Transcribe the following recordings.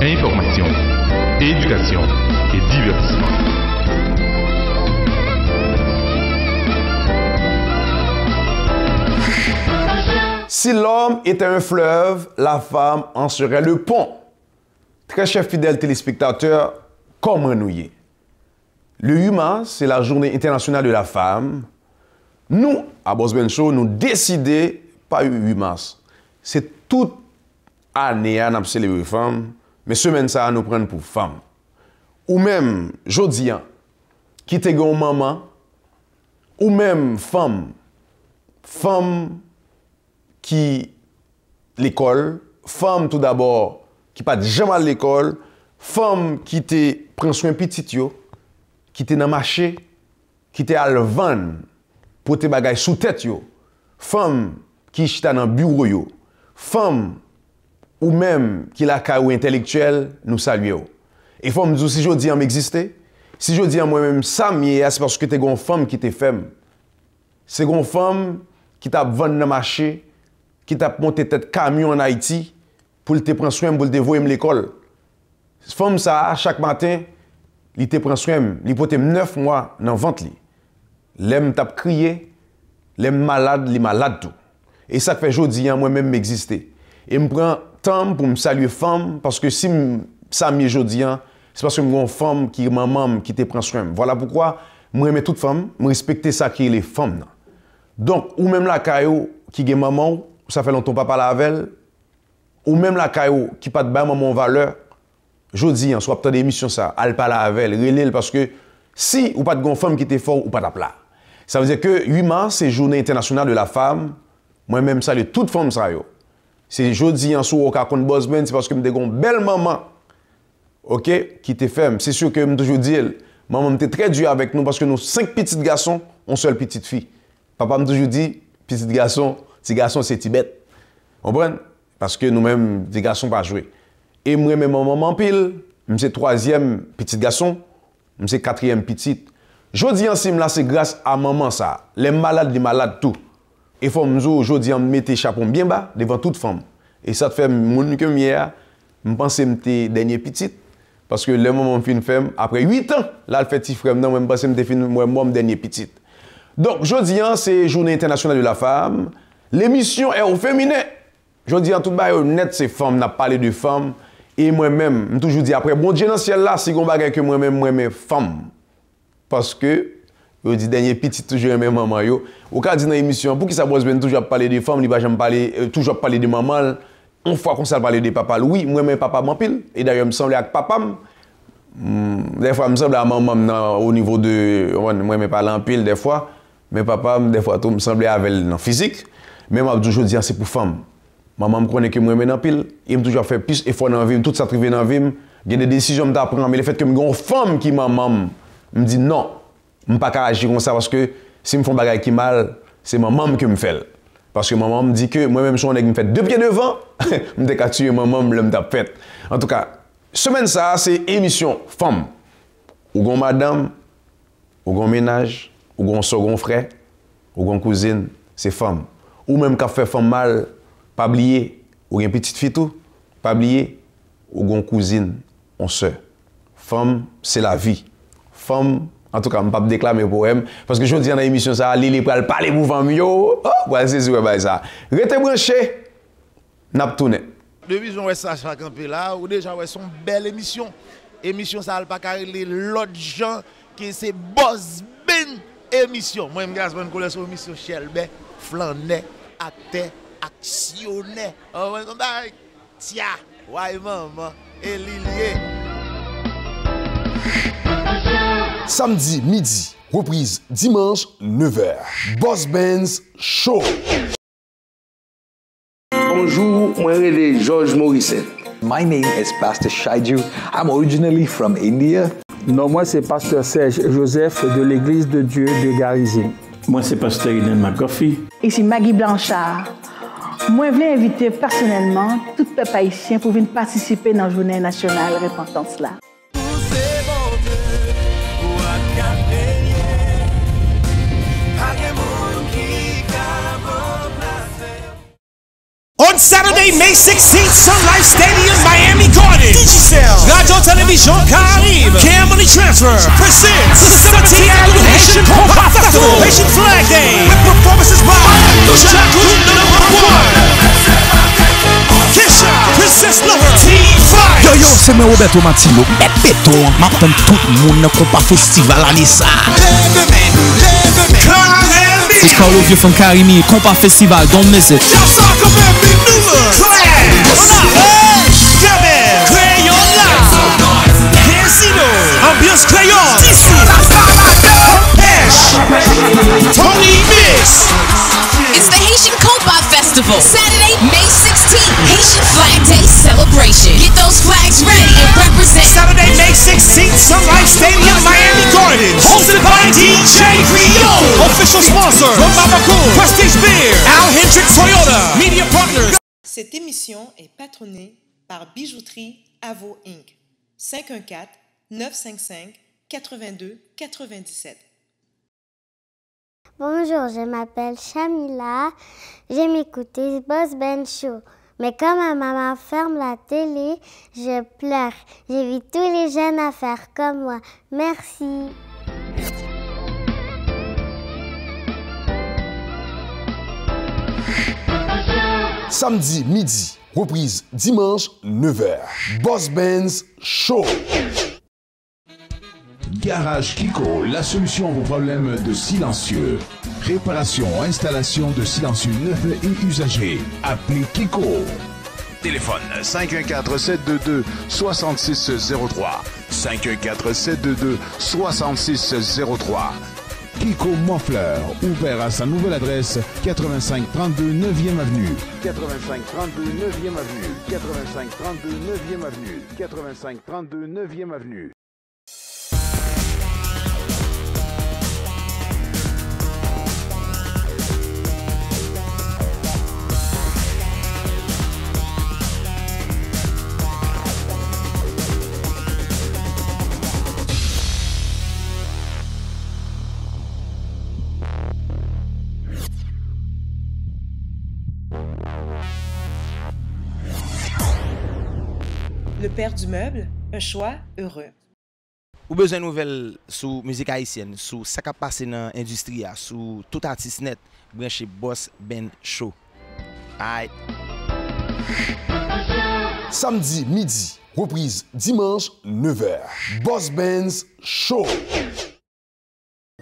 information, éducation et divertissement. Si l'homme était un fleuve, la femme en serait le pont. Très chers fidèles téléspectateurs, comment nous y est? Le 8 mars, c'est la journée internationale de la femme. Nous, à Boss Ben Show, nous décidons, pas le 8 mars, c'est toute année à nous célébrer les femmes, mais semaine ça, nous prendre pour femmes. Ou même, jodi, qui te gon maman, ou même femme qui l'école, femme tout d'abord qui pas jamais à l'école, femme qui te prend soin petit yo, qui te dans marché, qui te al vendre pour te bagay sous tête yo, femme qui chita dans bureau yo, femme ou même qui la caillou intellectuel, nous saluons. Et femme nous si jodi am exister, si jodi am moi-même ça mié, c'est parce que t'es gon femme qui te femme. C'est gon femme qui t'a vendre dans marché, qui t'a monté tête camion en Haïti pour te prendre soin pour te voyer l'école. Femme ça chaque matin, il te prend soin, il porte 9 mois dans ventre li. L'aime t'a crié, l'aime malade, li malade tout. Et ça fait jodi moi-même m'exister. Et me prend temps pour me saluer femme parce que si ça mi jodi c'est parce que mon femme qui maman qui te prend soin. Voilà pourquoi moi aimer toute femme, me respecter ça qui est les femmes. Donc ou même la caillou qui est maman, ça fait longtemps pas parler avec elle, ou même la caillou qui pas de ba maman valeur, jodi soit peut-être émission ça, elle parle avec elle, relève parce que si ou pas de gon femme qui était fort ou pas d'apla. Ça veut dire que 8 mars c'est journée internationale de la femme. Moi même salue toute femme ça yo. C'est jodi en sou au ka kon boss ben, c'est parce que me gon belle maman. OK, qui te femme. C'est sûr que me toujours dire maman m'était très dur avec nous parce que nous 5 petits garçons, on seule petite fille. Papa me toujours dit petit garçon c'est Tibet. Comprenez? Parce que nous-mêmes des garçons pas jouer. Et moi même maman pile, c'est 3e petit garçon, c'est 4e petite. Jodi ensemble là c'est grâce à maman ça. Les malades tout. Et faut me jodi en mettre chapeau bien bas devant toute femme. Et ça te fait mon que hier, me penser me dernier petite parce que le moment fin femme après 8 ans, là le fait petit frère non, me penser me fin moi dernier petite. Donc jodi c'est journée internationale de la femme. L'émission est au féminin. Jodi en tout bail net c'est femme, n'a parlé de femme et moi-même, toujours dit après bon Dieu dans ciel là, c'est gon bagay que moi-même femme. Parce que yo dit dernier petit toujours même maman yo. Ou ka dit dans émission pour qui ça bosse ben toujours parler de femmes, il va jamais parler toujours parler de maman. Une fois qu'on s'est parler de papa, oui, moi-même papa m'en pile et d'ailleurs me semble avec papa des fois me semble à maman au niveau de moi-même parler en pile des fois, mais papa des fois tout me semble avec dans physique. Mais moi toujours dire c'est pour femme. Maman me connaît que moi maintenant pile, il me toujours fait plus effort dans vie, tout ça trivé dans vie, il y a des décisions me prendre mais le fait que me gon femme qui maman me dit non, me pas agir comme ça parce que si me font bagaille qui mal, c'est maman qui me fait. Parce que maman me dit que moi-même je me fait 2 pieds devant, me déca tuer maman me t'a fait. En tout cas, semaine ça c'est émission femme. Ou gon madame, ou gon ménage, ou gon second frère, ou gon cousine, c'est femme. Ou même qu'a fait femme mal, pas oublier, ou une petite fille tout, pas oublier, ou gon cousine, on sœur. Femme, c'est la vie. Femme, en tout cas, je ne vais pas déclamer poème, parce que je dis dans l'émission, ça, Lili pral parler pour femme yo, voilà, c'est sûr, ça. Restez branchés, n'a pas tourné. De vision, ouais, ça, chaque campé là, ou déjà, ouais, son belle émission. Émission, ça, pas carré l'autre gens, qui c'est Boss Ben émission. Moi, je me connais sur émission Shelbe, Flanet, acteur, actionnaire. Oh, ouais, tiens, ouais, maman, et Lilier. Samedi midi, reprise dimanche 9h. Boss Benz Show. Bonjour, moi c'est George Morrison. My name is Pastor Shaiju. I'm originally from India. Non, moi c'est Pasteur Serge Joseph de l'Église de Dieu de Garizim. Moi c'est Pasteur Eden McGuffey. Ici Maggie Blanchard. Moi je voulais inviter personnellement tout le peuple haïtien pour venir participer dans la journée nationale repentance là. Saturday, May 16th, Sun Life Stadium, Miami Gardens. Digicel, Radio Television Caribe, Camberley Transfer presents the 17th Annual Haitian Compa Festival, Haitian Flag Day, with performances by Jack Group #1, Kesha, Princess Lover, T5. Yo yo, c'est moi Roberto Martino. Béton, m'attend tout le monde Compa Festival à Nissa. It's Carlo View from Karimi, Compa Festival, don't miss it. Ambiance Crayon, Tony Mix. It's the Haitian Compa Festival, Saturday, May 16th, Haitian Flag Day celebration. Get those flags ready and represent. Saturday, May 16th, Sun Life Stadium, Miami Gardens. Hosted by DJ Rio. Official sponsor, Romamaco, Prestige Beer, Al Hendricks Toyota, Media Partners. Cette émission est patronnée par Bijouterie Avo Inc. 514-955-82-97. Bonjour, je m'appelle Shamila. J'aime écouter Boss Ben Show. Mais quand ma maman ferme la télé, je pleure. J'invite tous les jeunes à faire comme moi. Merci. Samedi midi, reprise dimanche 9h. Boss Benz Show. Garage Kiko, la solution à vos problèmes de silencieux. Réparation, installation de silencieux neufs et usagés. Appelez Kiko. Téléphone 514-722-6603. 514-722-6603. Kiko Moffleur, ouvert à sa nouvelle adresse 8532 9e Avenue. 8532 9e Avenue. 8532 9e Avenue. 8532 9e Avenue. Le père du meuble, un choix heureux. Ou besoin de nouvelles sur musique haïtienne, sur ce qui a passé dans l'industrie, sur tout artiste net, branchez Boss Ben Show. Aïe. Samedi midi, reprise dimanche 9h. Boss Benz Show.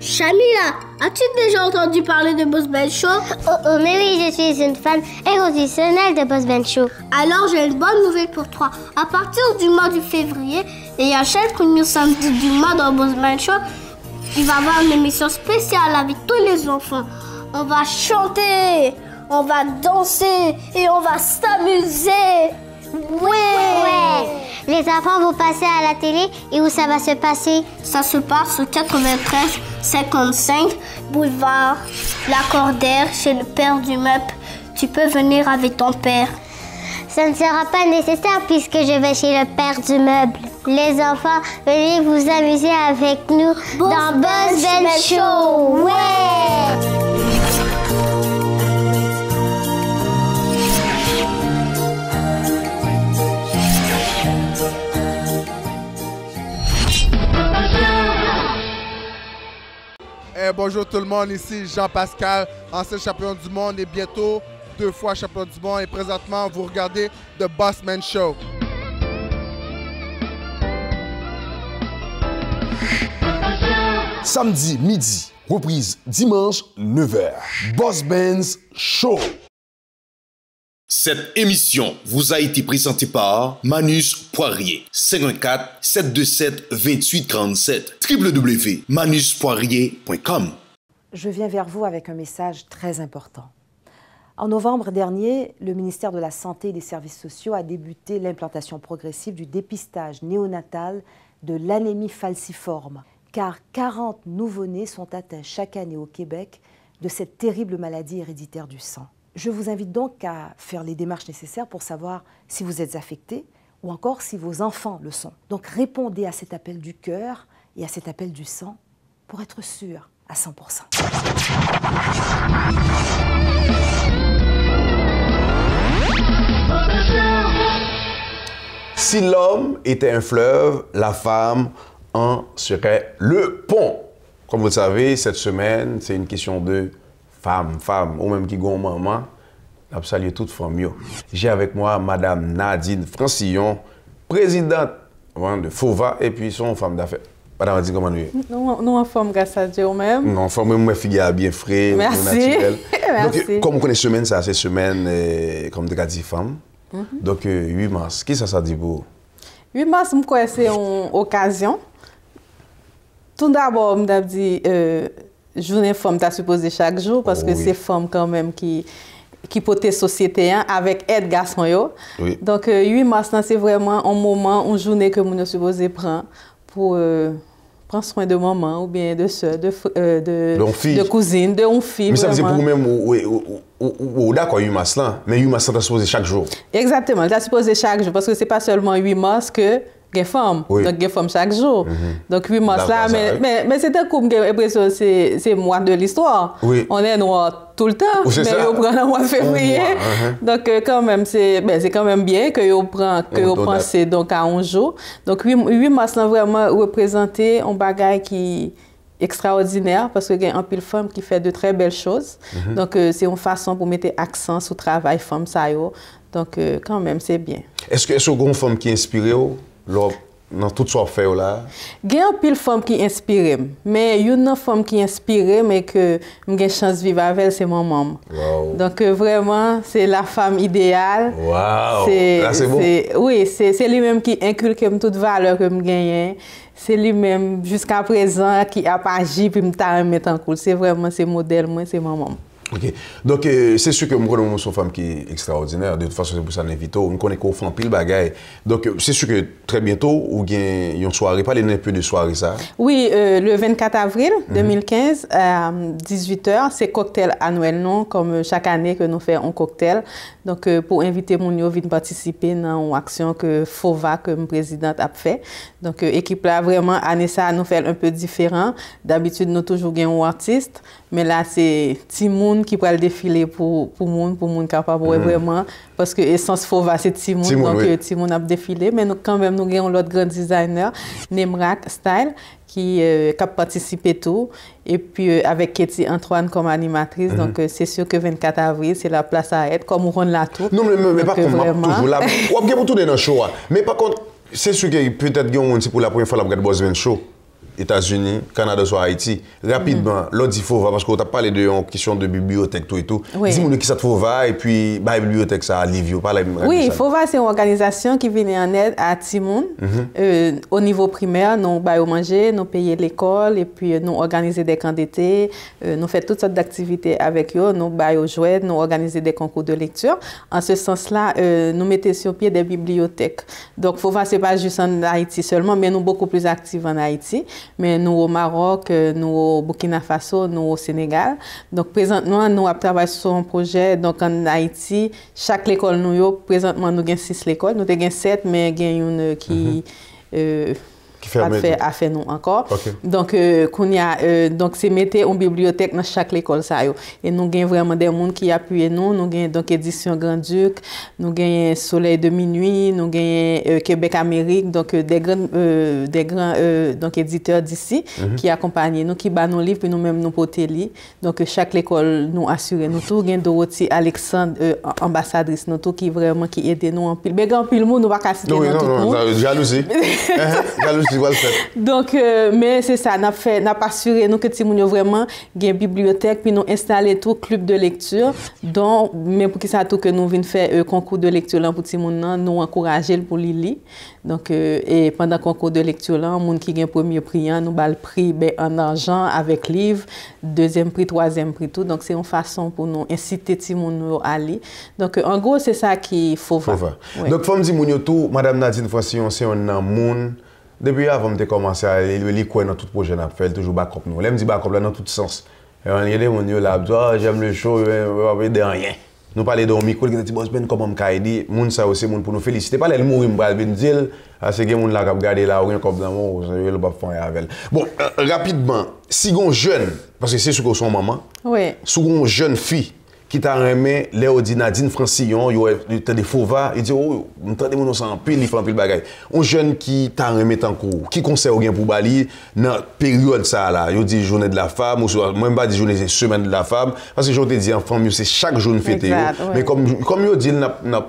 Shamila, as-tu déjà entendu parler de Boss Ben Show? Oh, mais oui, je suis une fan inconditionnelle de Boss Ben Show. Alors, j'ai une bonne nouvelle pour toi. À partir du mois de février, et à chaque premier samedi du mois dans Boss Ben Show, il va y avoir une émission spéciale avec tous les enfants. On va chanter, on va danser et on va s'amuser. Ouais! Les enfants vont passer à la télé et où ça va se passer? Ça se passe au 93-55 boulevard Lacordaire chez le père du meuble. Tu peux venir avec ton père. Ça ne sera pas nécessaire puisque je vais chez le père du meuble. Les enfants, venez vous amuser avec nous dans Boss Ben Show. Ouais! Bonjour tout le monde, ici Jean-Pascal, ancien champion du monde et bientôt 2 fois champion du monde. Et présentement, vous regardez The Boss Ben Show. Samedi midi, reprise dimanche 9h. Boss Benz Show. Cette émission vous a été présentée par Manus Poirier. 54 727 28 47. www.manuspoirier.com. Je viens vers vous avec un message très important. En novembre dernier, le ministère de la Santé et des Services sociaux a débuté l'implantation progressive du dépistage néonatal de l'anémie falciforme, car 40 nouveau-nés sont atteints chaque année au Québec de cette terrible maladie héréditaire du sang. Je vous invite donc à faire les démarches nécessaires pour savoir si vous êtes affecté ou encore si vos enfants le sont. Donc répondez à cet appel du cœur et à cet appel du sang pour être sûr à 100%. Si l'homme était un fleuve, la femme en serait le pont. Comme vous le savez, cette semaine, c'est une question de femme, ou même qui gon maman. Je salue toute famille. J'ai avec moi Madame Nadine Francillon, présidente de FOVA, et puis son femme d'affaires. Madame Nadine, comment nous Nous en forme grâce à Dieu même. Nous en forme, moi, fille bien frais, naturel. Merci. Donc, comme vous connaissez semaine, ça, c'est semaine, comme des dit femme. Donc, 8 mars, qu'est-ce que ça dit pour vous? 8 mars, je crois que c'est une occasion. Tout d'abord, je me dis, journée femme, tu as supposé chaque jour, parce que c'est femme quand même qui porte la société avec aide garçon. Oui. Donc, 8 mars, c'est vraiment un moment, une journée que nous sommes supposés prendre pour prendre soin de maman ou bien de soeur, de cousine, de fille. Mais ça veut dire pour vous-même, ou d'accord 8 mars là, mais 8 mars, ça doit supposé chaque jour. Exactement, ça supposé chaque jour, parce que ce n'est pas seulement 8 mars que des femmes, donc des femmes chaque jour. Donc 8 mars là, mais c'est un coup, j'ai l'impression que c'est mois de l'histoire. Oui. On est noir tout le temps, mais on prend le mois de février. Donc quand même, c'est quand même bien que on prend c'est donc à 11 jours. Donc 8 mars là vraiment représenté un bagage qui extraordinaire parce qu'il y a un pile femme qui fait de très belles choses. Donc c'est une façon pour mettre accent sur le travail femme ça yo. Donc quand même c'est bien. Est-ce que y a une femme qui inspire dans tout ce qu'on fait là? Il y a une femme qui inspire, mais il y a une femme qui inspire, mais que j'ai chance de vivre avec elle, c'est mon maman. Wow. Donc vraiment, c'est la femme idéale. Wow. C'est bon. Oui, c'est lui-même qui inculque toute valeur que je gagne. C'est lui-même jusqu'à présent qui a agi puis me mettre en cool. C'est vraiment ce modèle, moi, c'est mon maman. Ok. Donc, c'est sûr que moi, je suis une femme qui est extraordinaire. De toute façon, c'est pour ça que je On connaît qu'on fait un pile bagaille. Donc, c'est sûr que très bientôt, il y a une soirée. Parlez-nous un peu de soirée, ça. Oui, le 24 avril 2015, à 18h, c'est cocktail annuel, non? Comme chaque année que nous faisons un cocktail. Donc, pour inviter mon yo à participer dans une action que FOVA, que mon président a fait. Donc, l'équipe là, vraiment, année ça, nous fait un peu différent. D'habitude, nous toujours gagnons un artiste. Mais là, c'est Timoun qui pourrait le défiler pour monde capable vraiment. Parce que l'essence FOVA, c'est Timoun. Donc, Timoun a défilé. Mais nous, quand même, nous avons l'autre grand designer, Nemrak Style, qui a participé tout. Et puis, avec Katie Antoine comme animatrice. Donc, c'est sûr que 24 avril, c'est la place à être, comme on rend la tour. Non, mais par contre, toujours là. On va tout dans le show. Mais par contre, c'est sûr que peut-être que c'est pour la première fois que vous avez un show. États-Unis, Canada, soit Haïti. Rapidement, l'autre dit FOVA, parce qu'on t'a parlé de question de bibliothèque, tout et tout. Dis-moi qui ça te FOVA, et puis, la bibliothèque, ça, Livio, parle. Oui, FOVA, c'est une organisation qui vient en aide à Timoun. Au niveau primaire, nous baillons manger, nous payons l'école, et puis nous organisons des camps d'été, nous faisons toutes sortes d'activités avec eux, nous baillons jouets, nous organisons des concours de lecture. En ce sens-là, nous mettons sur pied des bibliothèques. Donc, FOVA, ce n'est pas juste en Haïti seulement, mais nous sommes beaucoup plus actifs en Haïti. Mais nous au Maroc, nous au Burkina Faso, nous au Sénégal. Donc présentement, nous travaillons sur un projet donc en Haïti. Chaque école nous présentement nous avons 6 écoles, nous avons 7 mais il y a une qui pas fait nous encore. Donc donc c'est mettre une bibliothèque dans chaque école ça yo. Et nous avons vraiment des gens qui appuient nous avons donc édition Grand-Duc, nous avons Soleil de minuit, nous avons Québec Amérique, donc des grands donc éditeurs d'ici qui accompagnent nous, qui battent nos livres puis nous-mêmes nous porter li. Donc chaque école nous assure nous tout gain Dorothy Alexandre ambassadrice nous tout qui vraiment qui aide nous en pile. Mais grand pile monde nous pas casser tout le monde. Jalousie. Jalousie. Donc, mais c'est ça, n'a assuré nous que Timoun vraiment une bibliothèque, puis nous installé tout club de lecture, donc, mais pour que ça tout que nous venons faire concours de lecture là pour Timoun, nous encourager pour lire. Donc, et pendant le concours de lecture là, monde qui gagne premier prix, nous bal prix en argent avec livre, deuxième prix, troisième prix tout. Donc, c'est une façon pour nous inciter Timoun à lire. Donc, en gros, c'est ça qu'il faut faire. Donc, femme Timoun tout, Madame Nadine Francillon, c'est un monde. Depuis avant de commencer à lire quoi dans tout projet n'a fait toujours backup nous. Là me dit backup là dans tout sens. Et on y a des gens là j'aime le show on va de rien. Nous parler de micro qui dit boss ben comment me dit moun ça aussi moun pour nous féliciter pas les mourir m'pa ben dire c'est que moun là qui regarder là rien comme dans mon je le pas faire avec. Bon rapidement si gon jeune parce que c'est sûr que son maman. Oui. Si gon jeune fille qui t'a remis Léo Nadine Francillon, il t'a des fauva, il dit oh, m'entendez mon sang pile, il fait un pile bagaille. Un jeune qui t'a remis en cours, qui conseille rien pour Bali dans période ça là, il dit journée de la femme ou même pas dit journée c'est semaine de la femme parce que je te dis en femme c'est chaque jour fêté. Mais comme il dit n'a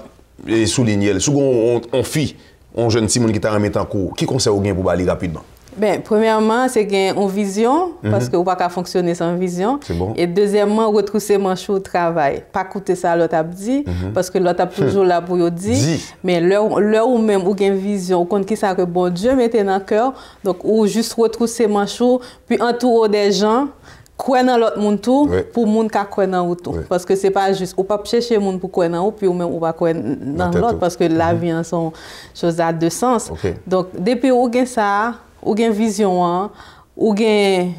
souligné, second on fille, un jeune Simon qui t'a remis en cours, qui conseille rien pour Bali rapidement. Ben, premièrement, c'est qu'il une vision, parce que vous ne pouvez pas fonctionner sans vision. Bon. Et deuxièmement, retrousser manche au travail. Pas écouter ça, l'autre a dit, parce que l'autre a toujours là pour dire. Mais l'heure où même, vous avez une vision, vous connaissez ça que bon Dieu mettez dans le cœur, donc ou juste retrousser manche, puis entourer des gens. Croire dans l'autre monde tout pour monde qui croit dans vous tout parce que c'est pas juste ou pas chercher monde pour croire dans vous puis ou même ou pas croire dans l'autre parce que la vie en son chose à deux sens. Donc depuis ou gain ça ou gain vision ou gain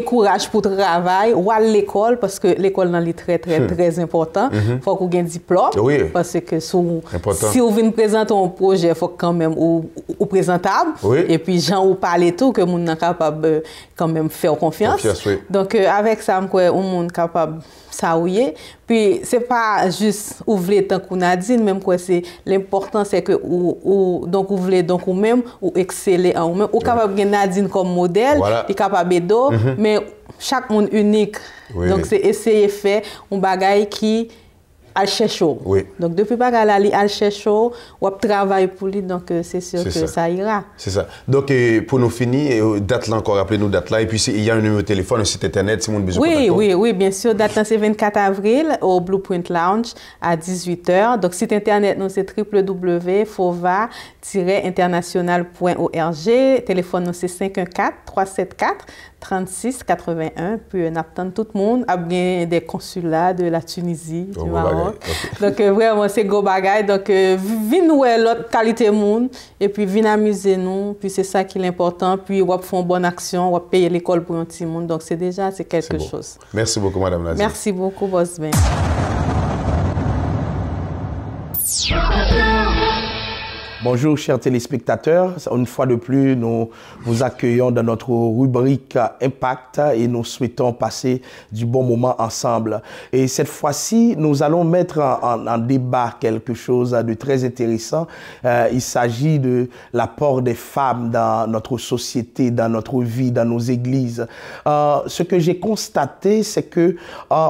courage pour travailler ou à l'école parce que l'école dans très important. Faut qu'on ait un diplôme parce que si vous venez présenter un projet, il faut quand même ou présentable et puis gens ou parler tout que monde est capable quand même faire confiance. Donc avec ça on monde capable ça ouiller puis c'est pas juste ouvrir tant qu'on a dit même quoi c'est l'important c'est que donc ouvrir donc ou même ou exceller en ou même ou capable gagner Nadine comme modèle et capable d'eau mais chaque monde unique donc c'est essayer faire un bagage qui al chercher. Donc depuis bagage là al chercher ou travailler pour lui donc c'est sûr que ça ira. C'est ça. Donc pour nous finir date là encore rappelez-nous date là et puis il y a un numéro de téléphone un site internet si vous avez besoin de Oui, bien sûr date là c'est 24 avril au Blueprint Lounge à 18h. Donc site internet nous c'est www.fova-international.org. Téléphone nous c'est 514-374-3681 puis on attend tout le monde a bien des consulats de la Tunisie du Maroc. Donc vraiment c'est gros bagaille donc venez nous l'autre qualité monde et puis venez amuser nous puis c'est ça qui est important puis on fait une bonne action on payer l'école pour un petit monde donc c'est quelque chose. Merci beaucoup madame Nadine. Merci beaucoup Boss Ben. Bonjour chers téléspectateurs, une fois de plus nous vous accueillons dans notre rubrique Impact et nous souhaitons passer du bon moment ensemble. Et cette fois-ci, nous allons mettre en débat quelque chose de très intéressant. Il s'agit de l'apport des femmes dans notre société, dans notre vie, dans nos églises. Ce que j'ai constaté, c'est que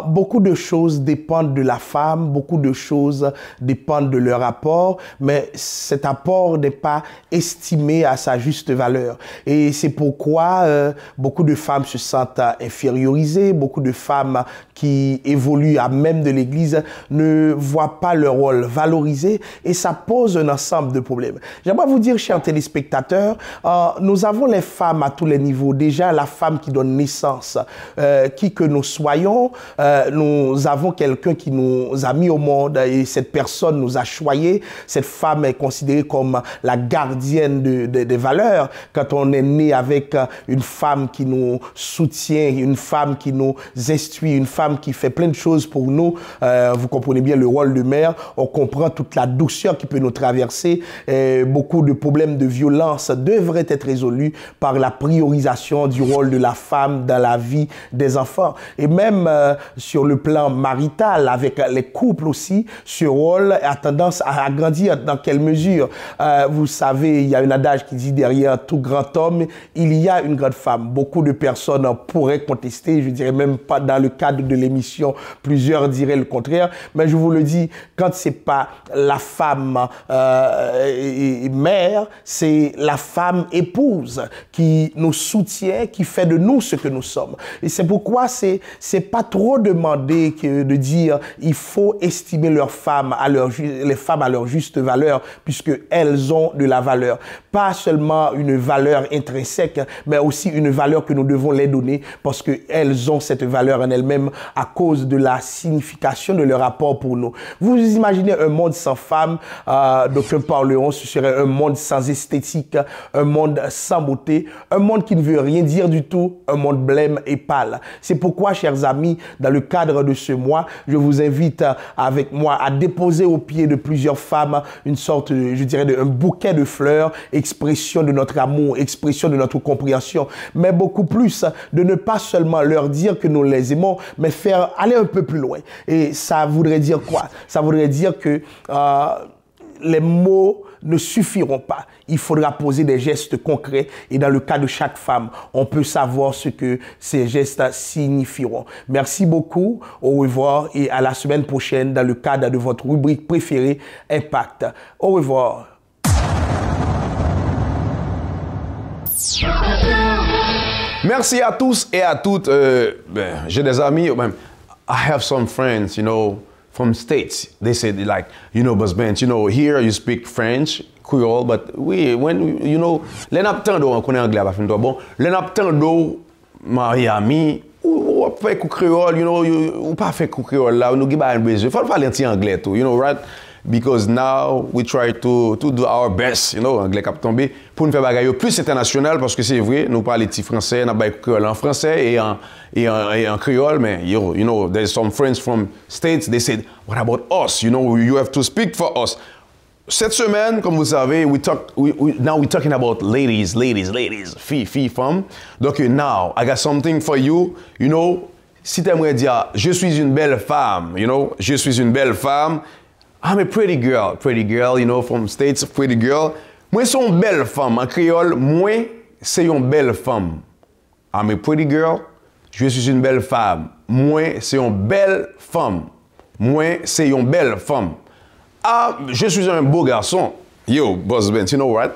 beaucoup de choses dépendent de la femme, beaucoup de choses dépendent de leur apport, mais cet apport n'est pas estimé à sa juste valeur. Et c'est pourquoi beaucoup de femmes se sentent infériorisées, beaucoup de femmes qui évoluent à même de l'Église ne voient pas leur rôle valorisé et ça pose un ensemble de problèmes. J'aimerais vous dire, chers téléspectateurs, nous avons les femmes à tous les niveaux. Déjà, la femme qui donne naissance, qui que nous soyons, nous avons quelqu'un qui nous a mis au monde et cette personne nous a choyés. Cette femme est considérée comme la gardienne des valeurs. Quand on est né avec une femme qui nous soutient, une femme qui nous instruit, une femme qui fait plein de choses pour nous, vous comprenez bien le rôle de mère, on comprend toute la douceur qui peut nous traverser. Beaucoup de problèmes de violence devraient être résolus par la priorisation du rôle de la femme dans la vie des enfants. Et même sur le plan marital, avec les couples aussi, ce rôle a tendance à grandir. Dans quelle mesure? Vous savez, il y a un adage qui dit derrière tout grand homme, il y a une grande femme. Beaucoup de personnes pourraient contester, je dirais même pas dans le cadre de l'émission, plusieurs diraient le contraire, mais je vous le dis, quand c'est pas la femme mère, c'est la femme épouse qui nous soutient, qui fait de nous ce que nous sommes. Et c'est pourquoi c'est pas trop demandé que de dire il faut estimer leurs femmes les femmes à leur juste valeur, puisque elles ont de la valeur. Pas seulement une valeur intrinsèque, mais aussi une valeur que nous devons les donner parce qu'elles ont cette valeur en elles-mêmes à cause de la signification de leur rapport pour nous. Vous imaginez un monde sans femmes, d'aucuns parleront, ce serait un monde sans esthétique, un monde sans beauté, un monde qui ne veut rien dire du tout, un monde blême et pâle. C'est pourquoi, chers amis, dans le cadre de ce mois, je vous invite avec moi à déposer au pied de plusieurs femmes une sorte, je dirais, dirais, un bouquet de fleurs, expression de notre amour, expression de notre compréhension, mais beaucoup plus de ne pas seulement leur dire que nous les aimons, mais faire aller un peu plus loin. Et ça voudrait dire quoi? Ça voudrait dire que les mots ne suffiront pas. Il faudra poser des gestes concrets et dans le cas de chaque femme, on peut savoir ce que ces gestes signifieront. Merci beaucoup, au revoir et à la semaine prochaine dans le cadre de votre rubrique préférée, Impact. Au revoir. Merci à tous et à toutes. J'ai des amis, I have some friends, you know, from States. They say, like, you know, Boss Bench, you know, here you speak French, Creole, but you know, les naptando, on connaît anglais, bon, les naptando, Miami, ou pas Creole, you know, ou pas fait Creole là, nous avons besoin, faut parler anglais tout, you know, right? Because now we try to do our best, you know, anglais cap tombé, pour nous faire bagaille plus international, parce que c'est vrai, nous parlons petit français, nous parlons créole en français et en créole, mais you know, there's some friends from States, they said, what about us? You know, you have to speak for us. Cette semaine, comme vous savez, now we're talking about ladies, filles, femmes. Donc now, I got something for you, you know, si tu aimerais dire, je suis une belle femme, you know, je suis une belle femme, I'm a pretty girl, you know, from States, pretty girl. Moi, c'est une belle femme. En créole, moi, c'est une belle femme. I'm a pretty girl. Je suis une belle femme. Moi, c'est une belle femme. Moi, c'est une belle femme. Ah, je suis un beau garçon. Yo, Boss Bench, you know what?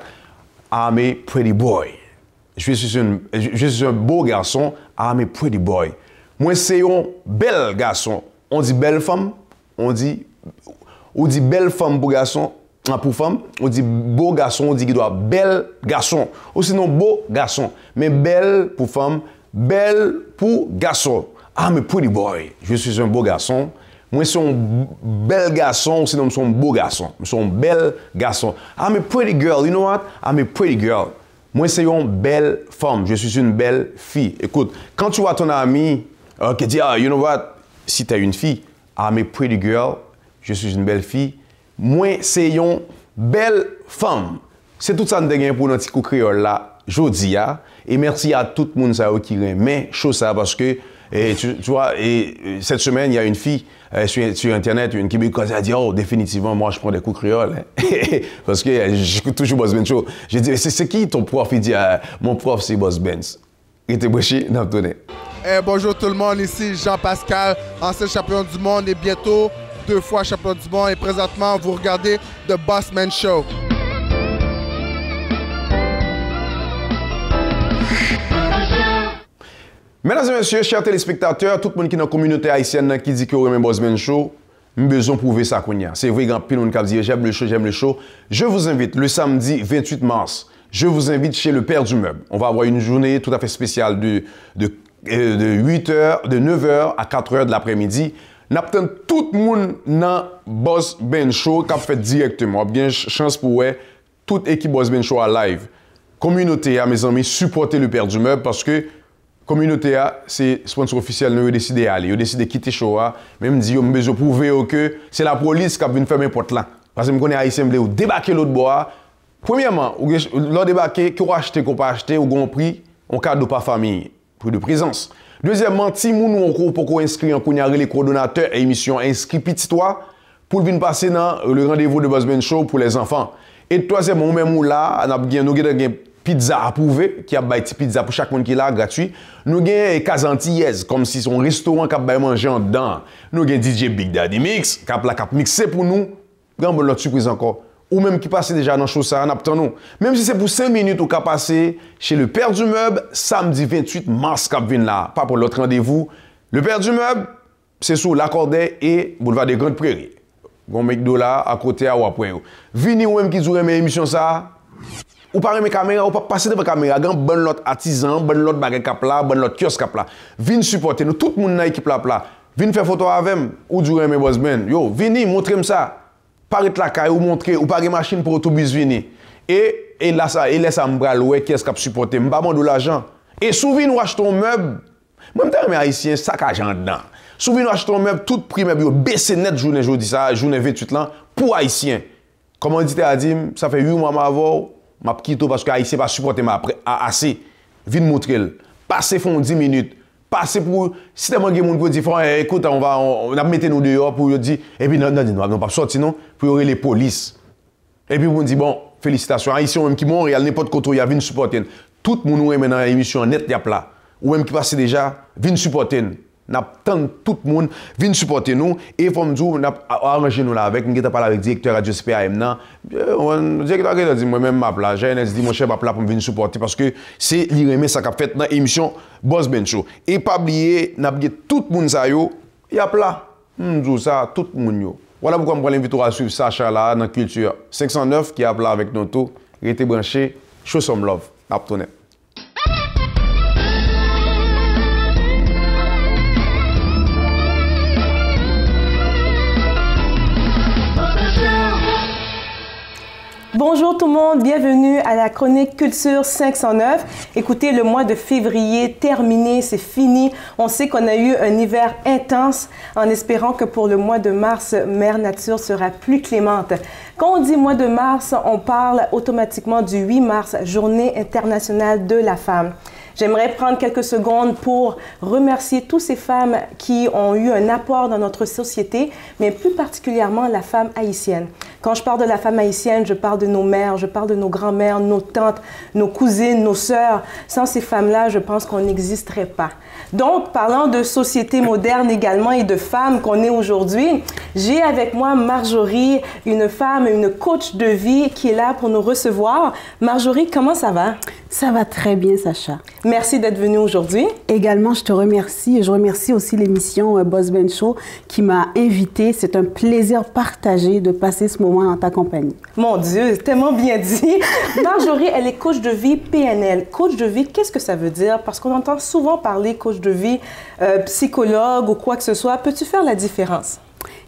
I'm a pretty boy. Je suis un beau garçon. I'm a pretty boy. Moi, c'est un bel garçon. On dit belle femme. On dit belle femme pour garçon, pour femme. On dit beau garçon, on dit qu'il doit bel garçon. Ou sinon beau garçon. Mais belle pour femme, belle pour garçon. I'm a pretty boy. Je suis un beau garçon. Moi, je suis un bel garçon, ou sinon je suis un beau garçon. Je suis un bel garçon. I'm a pretty girl. You know what? I'm a pretty girl. Moi, c'est une belle femme. Je suis une belle fille. Écoute, quand tu vois ton ami qui dit, you know what? Si tu es une fille, I'm a pretty girl. Je suis une belle fille. Moi, c'est une belle femme. C'est tout ça que nous avons pour notre petit créole là, jodi. Et merci à tout le monde qui remet chose ça parce que, tu vois, cette semaine, il y a une fille sur Internet, une Québécoise, elle a dit, oh, définitivement, moi, je prends des coups créoles. Parce que j'écoute toujours Boss Bench Show. J'ai dit, c'est qui ton prof? Il dit, mon prof, c'est Boss Bench. Il était branché dans le tonnet. Bonjour tout le monde, ici Jean-Pascal, ancien champion du monde et bientôt 2 fois champion du monde. Et présentement, vous regardez The Bossman Show. Mesdames et messieurs, chers téléspectateurs, tout le monde qui est dans la communauté haïtienne qui dit que vous aimez Bossman Show, nous avons besoin de prouver ça. C'est vrai, quand nous avons dit j'aime le show. Je vous invite le samedi 28 mars, je vous invite chez le Père du Meuble. On va avoir une journée tout à fait spéciale de 9h à 4h de l'après-midi. Nous avons tout le monde dans Bossman Show qui a fait directement. Bien chance pour toute équipe Bossman Show à live. Communauté, mes amis, supportez le Père du Meuble parce que communauté, c'est sponsor officiel, nous avons décidé d'aller. Nous avons décidé de quitter le show. Même si nous avons besoin de prouver que c'est la police qui a venu fermer la porte là. Parce que nous connaissons Haïtien, nous débarquer l'autre bois. Premièrement, l'on débarquer, qu'on acheter, qu'on pas acheter, ou qu'on prix, on cadeau pas famille, prix de présence. Deuxièmement, si nous avons pour inscrire en connaître les coordonnateurs et émissions inscrits petit toi pour venir passer dans le rendez-vous de Bossman Show pour les enfants. Et troisièmement, même là, nous avons pizza approuvé, qui a une pizza pour chaque monde qui est là, gratuit. Nous avons Casa Antillaise, comme si son restaurant qui a manger en dedans. Nous avons DJ Big Daddy Mix, qui a mixé pour nous. Grand bonne surprise encore. Ou même qui passe déjà dans le show, ça en attendant. Même si c'est pour 5 minutes, ou qui a passé chez le Père du Meuble, samedi 28 mars, qui vient là. Pas pour l'autre rendez-vous. Le Père du Meuble, c'est sous l'Accordé et Boulevard des Grandes Prairies. Gon McDo là, à côté à Wapoué. Vini ou même qui joue mes émissions ça. Ou pas mes caméras, ou pas passer devant la caméra, gan bon l'autre artisan, bon l'autre baguette cap là, bon l'autre kiosque cap là. Vini supporter nous, tout le monde dans l'équipe là. Vini faire photo avec moi, ou du mes Bossman. Yo, vini, montrez-moi ça. Paraît la caille ou montrer, ou pas de machine pour autobus vini. Et là, ça, et laisse à m'bral, ouais, qui est-ce qui a supporté, m'pas de l'argent. Et souvent, nous achetons un meuble, moi, je suis haïtien, sac à gens dedans. Souvent, nous achetons un meuble, tout prix meuble, baissé net journée, jeudi, ça, journée 28 là, pour haïtien. Commanditaire a dit, ça fait 8 mois avant, m'a quitté parce que Haïtien pas supporter assez. Vine montrer. Passer font 10 minutes. Passer pour si tellement de monde pour dire écoute on a mettre nous dehors pour dire et puis non pas sortir non pour les police. Et puis on dit bon félicitations Haïtien même qui Montréal n'importe côté il y a vinn supporter. Tout le monde maintenant émission net y a là. Ou même qui passe déjà vinn supporter. N'attend tout le monde vient supporter nous et comme nous on a arrangé nous là avec nous parlé avec directeur radio CPAM nan directeur qui a dit moi même m'a là j'ai dit mon cher m'a là pour venir supporter parce que c'est l'iremé ça qu'a fait dans émission Boss Ben Show et pas oublier n'a bien tout le monde ça yo y a là nous ça tout le monde yo voilà pourquoi on l'invite à suivre Sacha là dans culture 509 qui a là avec nous tout restez branché show some love n'a tourner. Bonjour tout le monde, bienvenue à la chronique Culture 509. Écoutez, le mois de février terminé, c'est fini. On sait qu'on a eu un hiver intense en espérant que pour le mois de mars, Mère Nature sera plus clémente. Quand on dit mois de mars, on parle automatiquement du 8 mars, Journée internationale de la femme. J'aimerais prendre quelques secondes pour remercier toutes ces femmes qui ont eu un apport dans notre société, mais plus particulièrement la femme haïtienne. Quand je parle de la femme haïtienne, je parle de nos mères, je parle de nos grands-mères, nos tantes, nos cousines, nos sœurs. Sans ces femmes-là, je pense qu'on n'existerait pas. Donc, parlant de société moderne également et de femmes qu'on est aujourd'hui, j'ai avec moi Marjorie, une femme, une coach de vie qui est là pour nous recevoir. Marjorie, comment ça va? Ça va très bien, Sacha. Merci d'être venue aujourd'hui. Également, je te remercie et je remercie aussi l'émission Boss Ben Show qui m'a invitée. C'est un plaisir partagé de passer ce moment en ta compagnie. Mon Dieu, tellement bien dit. Marjorie, elle est coach de vie PNL. Coach de vie, qu'est-ce que ça veut dire? Parce qu'on entend souvent parler coach de vie, psychologue ou quoi que ce soit. Peux-tu faire la différence?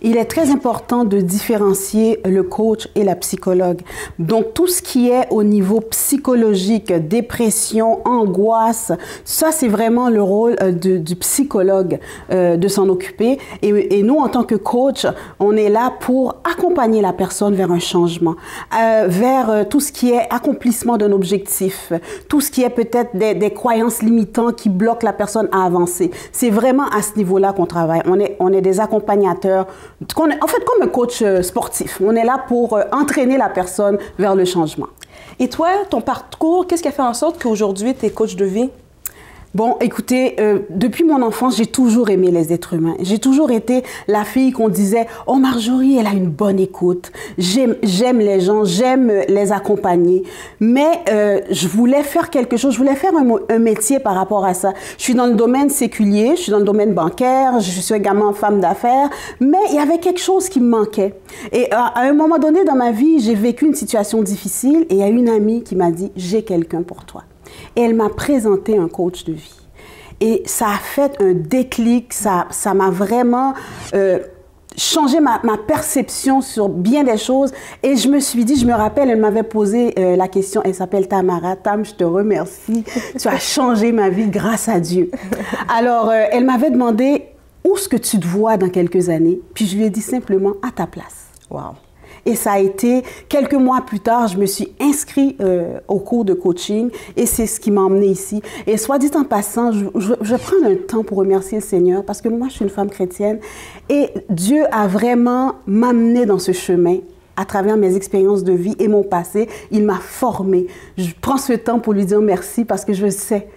Il est très important de différencier le coach et la psychologue. Donc, tout ce qui est au niveau psychologique, dépression, angoisse, ça, c'est vraiment le rôle du psychologue de s'en occuper. Et nous, en tant que coach, on est là pour accompagner la personne vers un changement, vers tout ce qui est accomplissement d'un objectif, tout ce qui est peut-être des croyances limitantes qui bloquent la personne à avancer. C'est vraiment à ce niveau-là qu'on travaille. On est des accompagnateurs. En fait, comme un coach sportif, on est là pour entraîner la personne vers le changement. Et toi, ton parcours, qu'est-ce qui a fait en sorte qu'aujourd'hui, tu es coach de vie? Bon, écoutez, depuis mon enfance, j'ai toujours aimé les êtres humains. J'ai toujours été la fille qu'on disait « Oh, Marjorie, elle a une bonne écoute. J'aime les gens, j'aime les accompagner. » Mais je voulais faire quelque chose, je voulais faire un métier par rapport à ça. Je suis dans le domaine séculier, je suis dans le domaine bancaire, je suis également femme d'affaires, mais il y avait quelque chose qui me manquait. Et à un moment donné dans ma vie, j'ai vécu une situation difficile et il y a une amie qui m'a dit « J'ai quelqu'un pour toi. » Et elle m'a présenté un coach de vie. Et ça a fait un déclic, ça m'a vraiment changé ma perception sur bien des choses. Et je me suis dit, je me rappelle, elle m'avait posé la question, elle s'appelle Tamara. Tam, je te remercie, tu as changé ma vie grâce à Dieu. Alors, elle m'avait demandé, où est-ce que tu te vois dans quelques années? Puis je lui ai dit simplement, à ta place. Wow. Et ça a été, quelques mois plus tard, je me suis inscrite au cours de coaching et c'est ce qui m'a emmenée ici. Et soit dit en passant, je prends un temps pour remercier le Seigneur parce que moi, je suis une femme chrétienne et Dieu a vraiment m'amené dans ce chemin à travers mes expériences de vie et mon passé. Il m'a formée. Je prends ce temps pour lui dire merci parce que je sais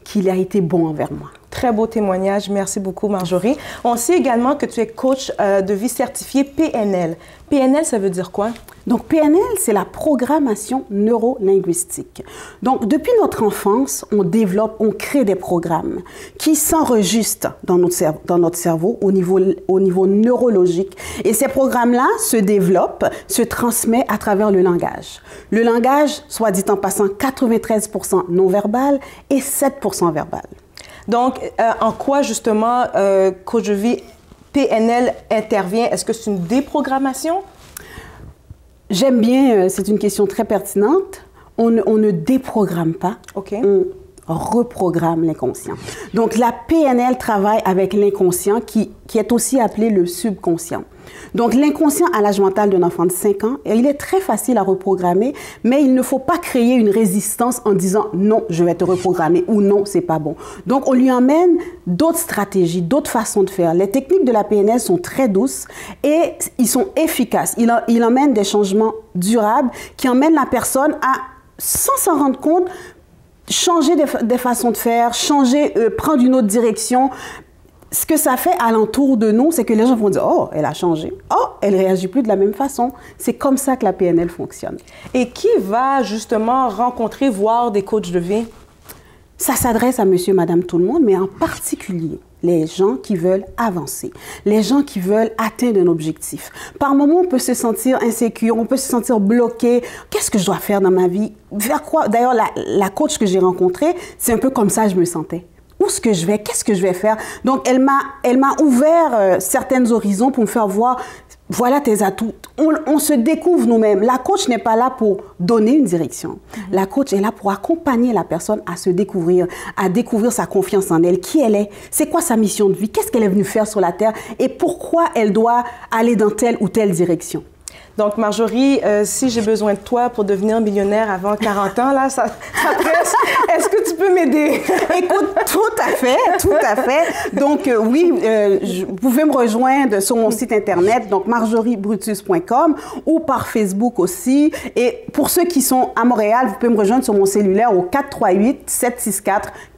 qu'il a été bon envers moi. Très beau témoignage. Merci beaucoup, Marjorie. On sait également que tu es coach de vie certifié PNL. PNL, ça veut dire quoi? Donc, PNL, c'est la programmation neurolinguistique. Donc, depuis notre enfance, on développe, on crée des programmes qui s'enregistrent dans notre cerveau au niveau neurologique. Et ces programmes-là se développent, se transmettent à travers le langage. Le langage, soit dit en passant, 93% non-verbal et 7% verbal. Donc, en quoi, justement, coach de vie PNL intervient? Est-ce que c'est une déprogrammation? J'aime bien, c'est une question très pertinente. On ne déprogramme pas. OK. reprogramme l'inconscient. Donc, la PNL travaille avec l'inconscient qui est aussi appelé le subconscient. Donc, l'inconscient à l'âge mental d'un enfant de 5 ans, il est très facile à reprogrammer, mais il ne faut pas créer une résistance en disant « non, je vais te reprogrammer » ou « non, c'est pas bon ». Donc, on lui emmène d'autres stratégies, d'autres façons de faire. Les techniques de la PNL sont très douces et ils sont efficaces. Il emmène des changements durables qui emmènent la personne à, sans s'en rendre compte, changer des façons de faire, prendre une autre direction. Ce que ça fait alentour de nous, c'est que les gens vont dire « Oh, elle a changé. Oh, elle réagit plus de la même façon. » C'est comme ça que la PNL fonctionne. Et qui va justement rencontrer, voir des coachs de vie? Ça s'adresse à monsieur, madame, tout le monde, mais en particulier les gens qui veulent avancer, les gens qui veulent atteindre un objectif. Par moments, on peut se sentir insécure, on peut se sentir bloqué. Qu'est-ce que je dois faire dans ma vie? Vers quoi? D'ailleurs, la coach que j'ai rencontrée, c'est un peu comme ça que je me sentais. Où est-ce que je vais? Qu'est-ce que je vais faire? Donc, elle m'a ouvert certains horizons pour me faire voir, voilà tes atouts. On se découvre nous-mêmes. La coach n'est pas là pour donner une direction. La coach est là pour accompagner la personne à se découvrir, à découvrir sa confiance en elle, qui elle est, c'est quoi sa mission de vie, qu'est-ce qu'elle est venue faire sur la Terre et pourquoi elle doit aller dans telle ou telle direction. Donc, Marjorie, si j'ai besoin de toi pour devenir millionnaire avant 40 ans, là, ça presse. Est-ce que tu peux m'aider? Écoute, tout à fait. Donc, oui, vous pouvez me rejoindre sur mon site Internet, donc marjoriebrutus.com ou par Facebook aussi. Et pour ceux qui sont à Montréal, vous pouvez me rejoindre sur mon cellulaire au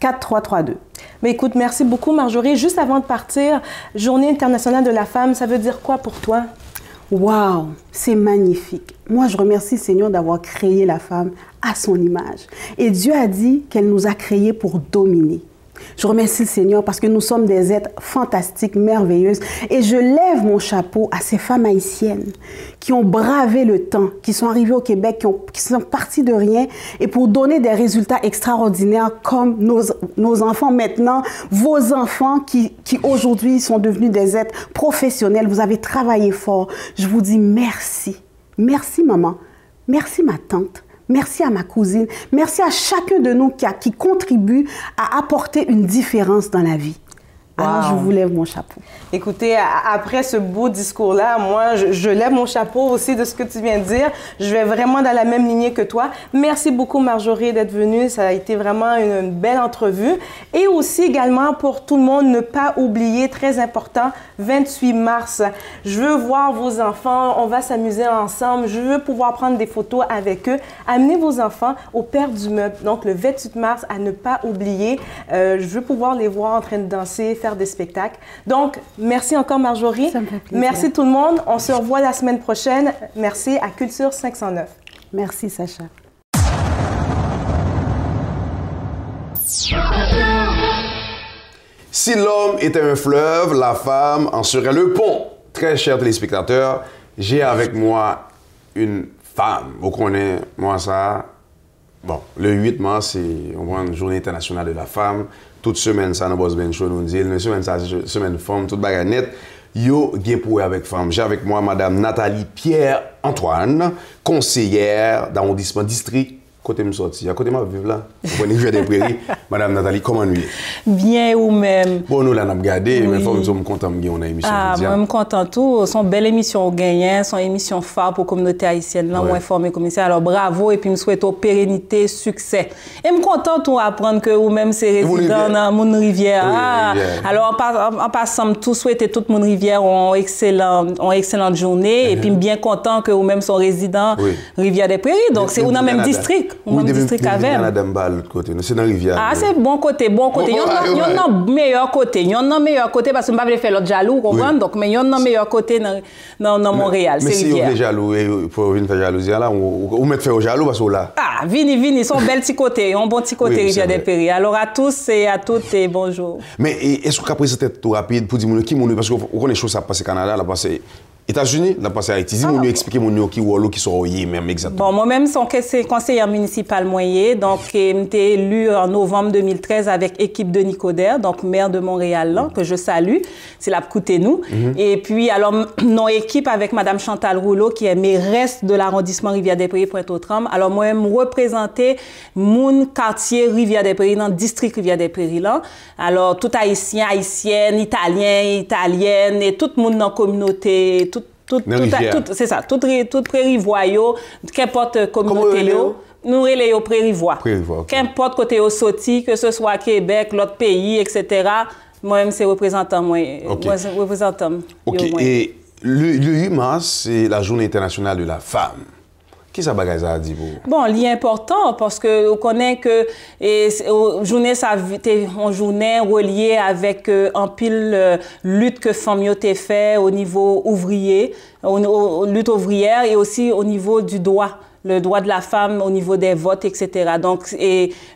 438-764-4332. Mais écoute, merci beaucoup, Marjorie. Juste avant de partir, Journée internationale de la femme, ça veut dire quoi pour toi? Wow, c'est magnifique. Moi, je remercie le Seigneur d'avoir créé la femme à son image. Et Dieu a dit qu'elle nous a créés pour dominer. Je remercie le Seigneur parce que nous sommes des êtres fantastiques, merveilleuses. Et je lève mon chapeau à ces femmes haïtiennes qui ont bravé le temps, qui sont arrivées au Québec, qui sont parties de rien et pour donner des résultats extraordinaires comme nos enfants maintenant, vos enfants qui aujourd'hui sont devenus des êtres professionnels. Vous avez travaillé fort. Je vous dis merci. Merci maman. Merci ma tante. Merci à ma cousine. Merci à chacun de nous qui contribue à apporter une différence dans la vie. Wow. Alors, je vous lève mon chapeau. Écoutez, après ce beau discours-là, moi, je lève mon chapeau aussi de ce que tu viens de dire. Je vais vraiment dans la même lignée que toi. Merci beaucoup, Marjorie, d'être venue. Ça a été vraiment une belle entrevue. Et aussi, également, pour tout le monde, ne pas oublier, très important, 28 mars. Je veux voir vos enfants. On va s'amuser ensemble. Je veux pouvoir prendre des photos avec eux. Amenez vos enfants au Père du Meuble. Donc, le 28 mars, à ne pas oublier. Je veux pouvoir les voir en train de danser, faire des spectacles. Donc, merci encore, Marjorie. Ça me fait plaisir. Merci tout le monde. On se revoit la semaine prochaine. Merci à Culture 509. Merci, Sacha. Si l'homme était un fleuve, la femme en serait le pont. Très chers téléspectateurs, j'ai avec moi une femme. Vous connaissez, moi, ça. Bon, le 8 mars, c'est une journée internationale de la femme. Toute semaine, ça, dans Boss Ben Show, nous dit, mais semaine, ça, semaine femme, toute bagarre nette. Yo, bien pour avec femme. J'ai avec moi Madame Nathalie Pierre-Antoine, conseillère d'arrondissement district. Côté me sorti, à côté ma vivre là. Vous connaissez des prairies. Madame Nathalie, comment nous est? Bien ou même. Bon, nous là, nous avons regardé, mais nous sommes contents de gagner une émission. Ah, moi, je suis content tout. Son belle émission au gagnant, son émission phare pour la communauté haïtienne, là, moi, informé commissaire. Alors, bravo, et puis, je souhaite pérennité, succès. Et je suis content de apprendre que vous-même, c'est résident dans Moun Rivière. Alors, en passant, tout souhaiter toute Moun Rivière ont excellente journée. Et puis, je suis bien content que vous-même sont résidents Rivière des Prairies. Donc, c'est dans le même district. Oui, district avec. C'est dans la rivière. Ah, c'est bon côté. Il y a un meilleur côté. Il y a un meilleur côté parce que je ne vais pas faire l'autre jaloux, donc, mais il y a un meilleur côté dans Montréal. Mais si vous êtes jaloux, il faut venir faire jalousie là, ou mettre faire jaloux parce que là. Ah, vini, son bel petit côté, un bon petit côté Rivière des Prairies. Alors à tous et à toutes, et bonjour. Mais est-ce que vous avez tout rapide pour dire qui est parce que vous connaissez les choses à passer au Canada, là, parce que États-Unis, là, passé à Haïti. Si vous nous expliquez mon qui ou qui sont au même exactement. Bon, moi-même, je suis conseillère municipale moyen. Donc, j'ai été élue en novembre 2013 avec équipe de Nicodère, donc maire de Montréal, là, que je salue. C'est la coûté nous. Et puis, alors, nos équipes avec Madame Chantal Rouleau, qui est mairesse de l'arrondissement Rivière-des-Prairies, Pointe-aux-Trembles. Alors, moi-même, représenter mon quartier Rivière-des-Prairies, dans le district Rivière-des-Prairies, là. Alors, tout haïtien, haïtienne, italien, italienne, et tout le monde dans la communauté, c'est ça, tout prairie voyou, qu'importe communauté, nous relayons prairie voix. Qu'importe côté au sorti, que ce soit Québec, l'autre pays, etc. Moi-même, c'est représentant. Moi, c'est représentant. OK. Et le 8 mars, c'est la Journée internationale de la femme. Qu'est-ce que ça a dit pour vous? Bon, il est important parce que on connaît que journée ça une journée reliée avec un pile lutte que femmes ont fait au niveau ouvrier, lutte ouvrière et aussi au niveau du droit. Le droit de la femme au niveau des votes, etc. Donc,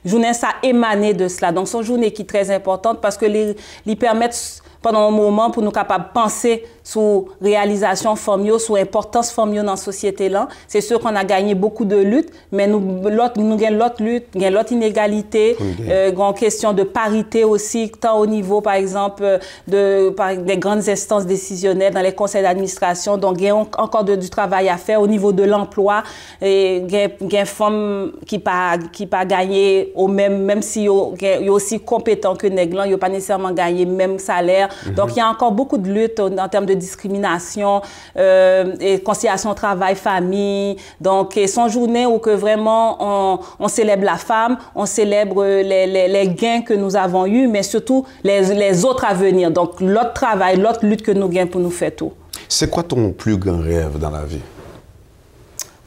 journée ça émané de cela. Donc, c'est une journée qui est très importante parce que les permettent pendant un moment pour nous capables de penser sur réalisation famille, sur l'importance famille dans la société là. C'est sûr qu'on a gagné beaucoup de luttes, mais nous avons l'autre lutte, l'autre inégalité, une question de parité aussi, tant au niveau, par exemple, des grandes instances décisionnelles dans les conseils d'administration. Donc, il y a encore du travail à faire au niveau de l'emploi. Et il y a des femmes qui pas gagné au même si ils sont aussi compétents que les nègres, ils n'ont pas nécessairement gagné le même salaire. Donc, il y a encore beaucoup de luttes en termes de discrimination, et conciliation travail-famille. Donc, c'est une journée où que vraiment on célèbre la femme, on célèbre les gains que nous avons eus, mais surtout les autres à venir. Donc, l'autre travail, l'autre lutte que nous gagnons pour nous faire tout. C'est quoi ton plus grand rêve dans la vie?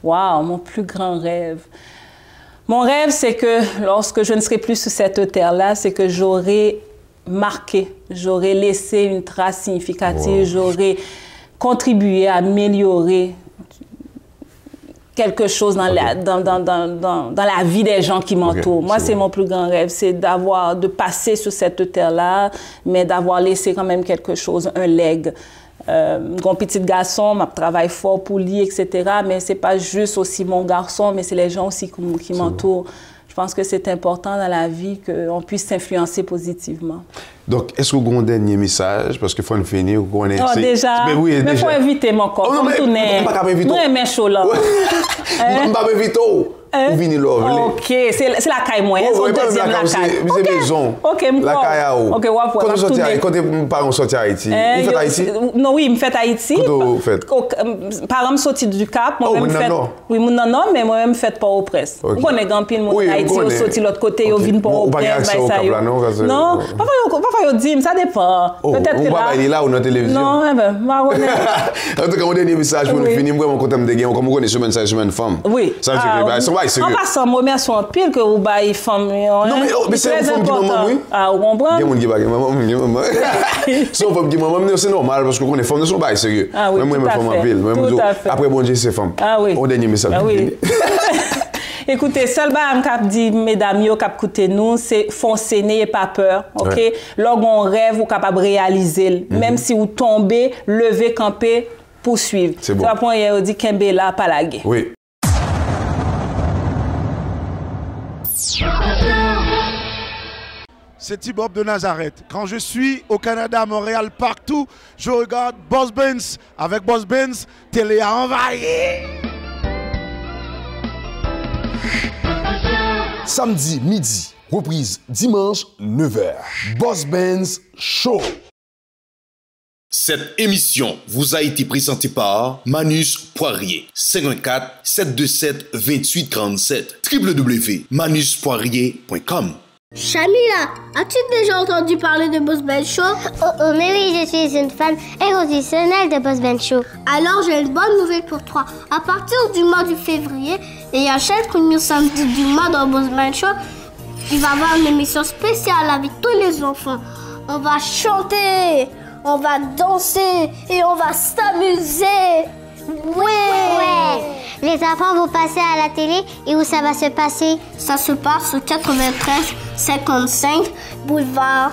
Wow, mon plus grand rêve. Mon rêve, c'est que lorsque je ne serai plus sur cette terre-là, c'est que j'aurai marqué, j'aurais laissé une trace significative, j'aurais contribué à améliorer quelque chose dans la vie des gens qui m'entourent. Moi, c'est mon plus grand rêve, c'est de passer sur cette terre-là, mais d'avoir laissé quand même quelque chose, un legs. Mon petit garçon, je travaille fort pour lui, etc. Mais ce n'est pas juste aussi mon garçon, mais c'est les gens aussi qui m'entourent. Je pense que c'est important dans la vie qu'on puisse s'influencer positivement. Donc, est-ce que vous avez un dernier message? Parce qu'il faut nous finir. Déjà. Mais oui, il faut inviter mon corps. Oh, non, mais, nous aimons chaud là. Je ne vais pas inviter. Ou venir là. OK, c'est la caille moyenne. C'est la deuxième la caille. C'est maison. OK, la caille à où? OK, quand tes parents sortent à Haïti, vous faites Haïti? Non, oui, je fais Haïti. Vous faites? Parents sortis du Cap. Oui, non, mais moi-même fait pas au presse. Vous connaissez grand pile mon Haïti, ils sortent de l'autre côté, ils viennent pas au presse. Non, parfois ils disent, ça dépend. Peut-être que là. Il est là ou dans la télévision? Non, ben, en tout cas, mon dernier message pour nous finir, moi, mon thème de gain, comme vous connaissez, semaine femme. Oui. Ça veut dire que en passant, moi, merci en pile que vous baillez femme. Non, mais c'est une femme qui maman, oui. Ah, vous comprenez? Il y a des gens qui maman. C'est une femme qui maman, c'est normal parce que les femmes ne sont pas sérieux. Ah oui, même femme en pile. Après, bon Dieu, c'est femme. Ah oui. Au dernier message. Ah oui. Écoutez, seul bagam cap dit mesdames yo cap écouter nous, c'est foncer, n'ayez pas peur, OK? Lorsqu'on rêve ou capable réaliser, même si vous tombez, levez, camper, poursuivre. C'est bon. Ça point hier dit Kembe là pas la guerre. Oui. C'est T-Bob de Nazareth. Quand je suis au Canada, à Montréal, partout, je regarde Boss Benz. Avec Boss Benz, télé a envahi. Samedi midi, reprise dimanche 9h. Boss Benz Show. Cette émission vous a été présentée par Manus Poirier. 514-727-2837. www.manuspoirier.com. Chamila, as-tu déjà entendu parler de Boss Ben Show? Oh, mais oui, je suis une fan inconditionnelle de Boss Ben Show. Alors, j'ai une bonne nouvelle pour toi. À partir du mois de février, et à chaque premier samedi du mois dans Boss Ben Show, il va y avoir une émission spéciale avec tous les enfants. On va chanter, on va danser et on va s'amuser. Ouais. Les enfants vont passer à la télé et où ça va se passer? Ça se passe au 93-55 boulevard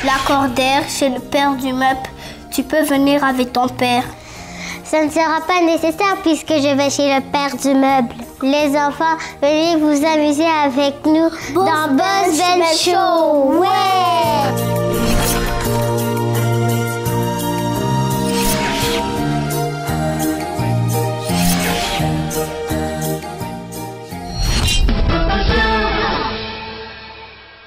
Lacordaire chez le père du MEP. Tu peux venir avec ton père. Ça ne sera pas nécessaire puisque je vais chez le père du meuble. Les enfants, venez vous amuser avec nous dans Boss Ben Show. Ouais!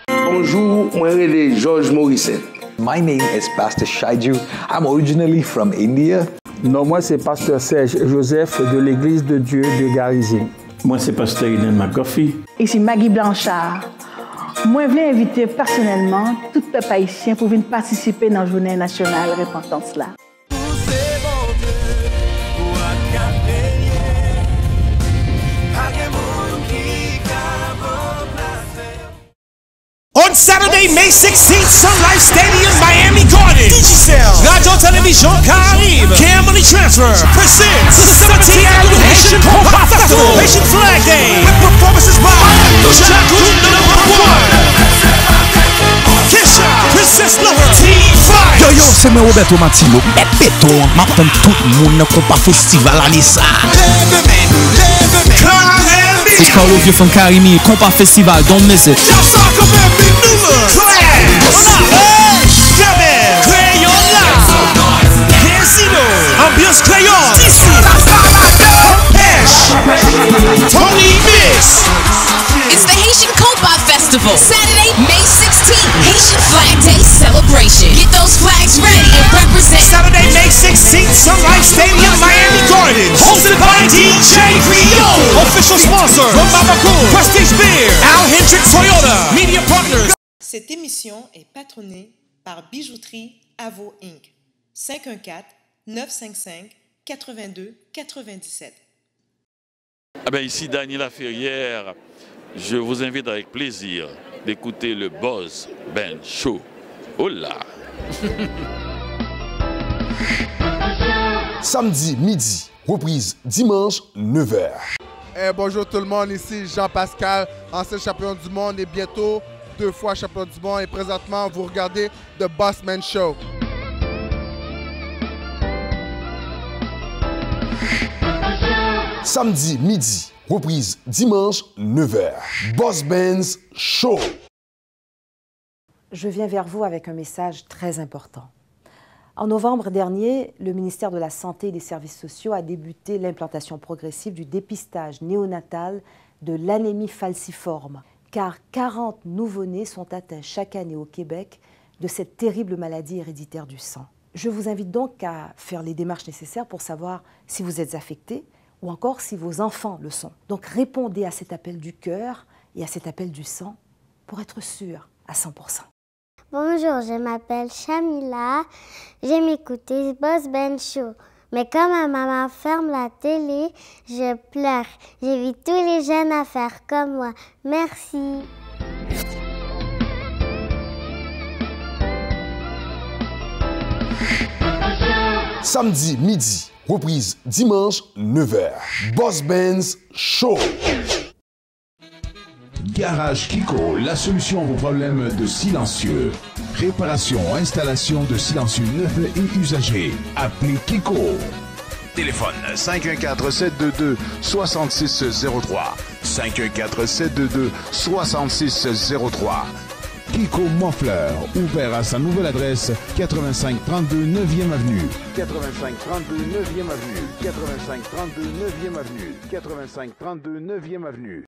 Bonjour, moi c'est George Morrison. My name is Pastor Shaiju. I'm originally from India. Non, moi c'est Pasteur Serge Joseph de l'Église de Dieu de Garizim. Moi c'est Pasteur Eden McGuffey. Ici Maggie Blanchard. Moi je voulais inviter personnellement tout le peuple haïtien pour venir participer dans la journée nationale repentance là. On Saturday, May 16th, Sun Life Stadium, Miami Gardens. Digicel, Radio Television Caribe, Camberley Transfer presents the 17th Annual Haitian Combat Festival, Haitian Flag Day, with performances by Jacob #1, Kesha, Princess Lover, T5. Yo, c'est moi Roberto Martino. Béton, m'attend tout le monde dans le festival à l'Issa. It's Carlo Vieux from Karimi, Compa Festival, don't miss it. Ambiance Crayon, Tony Mix. It's the Haitian Compa Festival, Saturday, May 16th, Haitian Flag Day celebration. Get those flags ready and represent. Saturday, May 16th, Sun Life Stadium, Miami Gardens. Hosted by DJ Rio. Official sponsor, Mamaco, Prestige Beer, Al Hendricks Toyota, Media Partners. Cette émission est patronnée par Bijouterie Avo Inc. 514-955-82-97. Ah ben ici Daniel Laferrière, je vous invite avec plaisir d'écouter le Boss Ben Show. Oh là! Samedi midi, reprise dimanche 9h. Bonjour tout le monde, ici Jean-Pascal, ancien champion du monde et bientôt 2 fois champion du monde. Et présentement, vous regardez The Boss Ben Show. Samedi midi, reprise dimanche 9h. Boss Ben's Show. Je viens vers vous avec un message très important. En novembre dernier, le ministère de la Santé et des Services sociaux a débuté l'implantation progressive du dépistage néonatal de l'anémie falciforme, car 40 nouveau-nés sont atteints chaque année au Québec de cette terrible maladie héréditaire du sang. Je vous invite donc à faire les démarches nécessaires pour savoir si vous êtes affecté ou encore si vos enfants le sont. Donc répondez à cet appel du cœur et à cet appel du sang pour être sûr à 100%. Bonjour, je m'appelle Shamila. J'aime écouter Boss Ben Show. Mais quand ma maman ferme la télé, je pleure. J'invite tous les jeunes à faire comme moi. Merci. Samedi midi, reprise dimanche 9h. Boss Ben's Show. Garage Kiko, la solution à vos problèmes de silencieux. Réparation, installation de silencieux neufs et usagés. Appelez Kiko. Téléphone 514-722-6603. 514-722-6603. Kiko Montfleur, ouvert à sa nouvelle adresse 8532 9e Avenue. 8532 9e Avenue. 8532 9e Avenue. 8532 9e Avenue.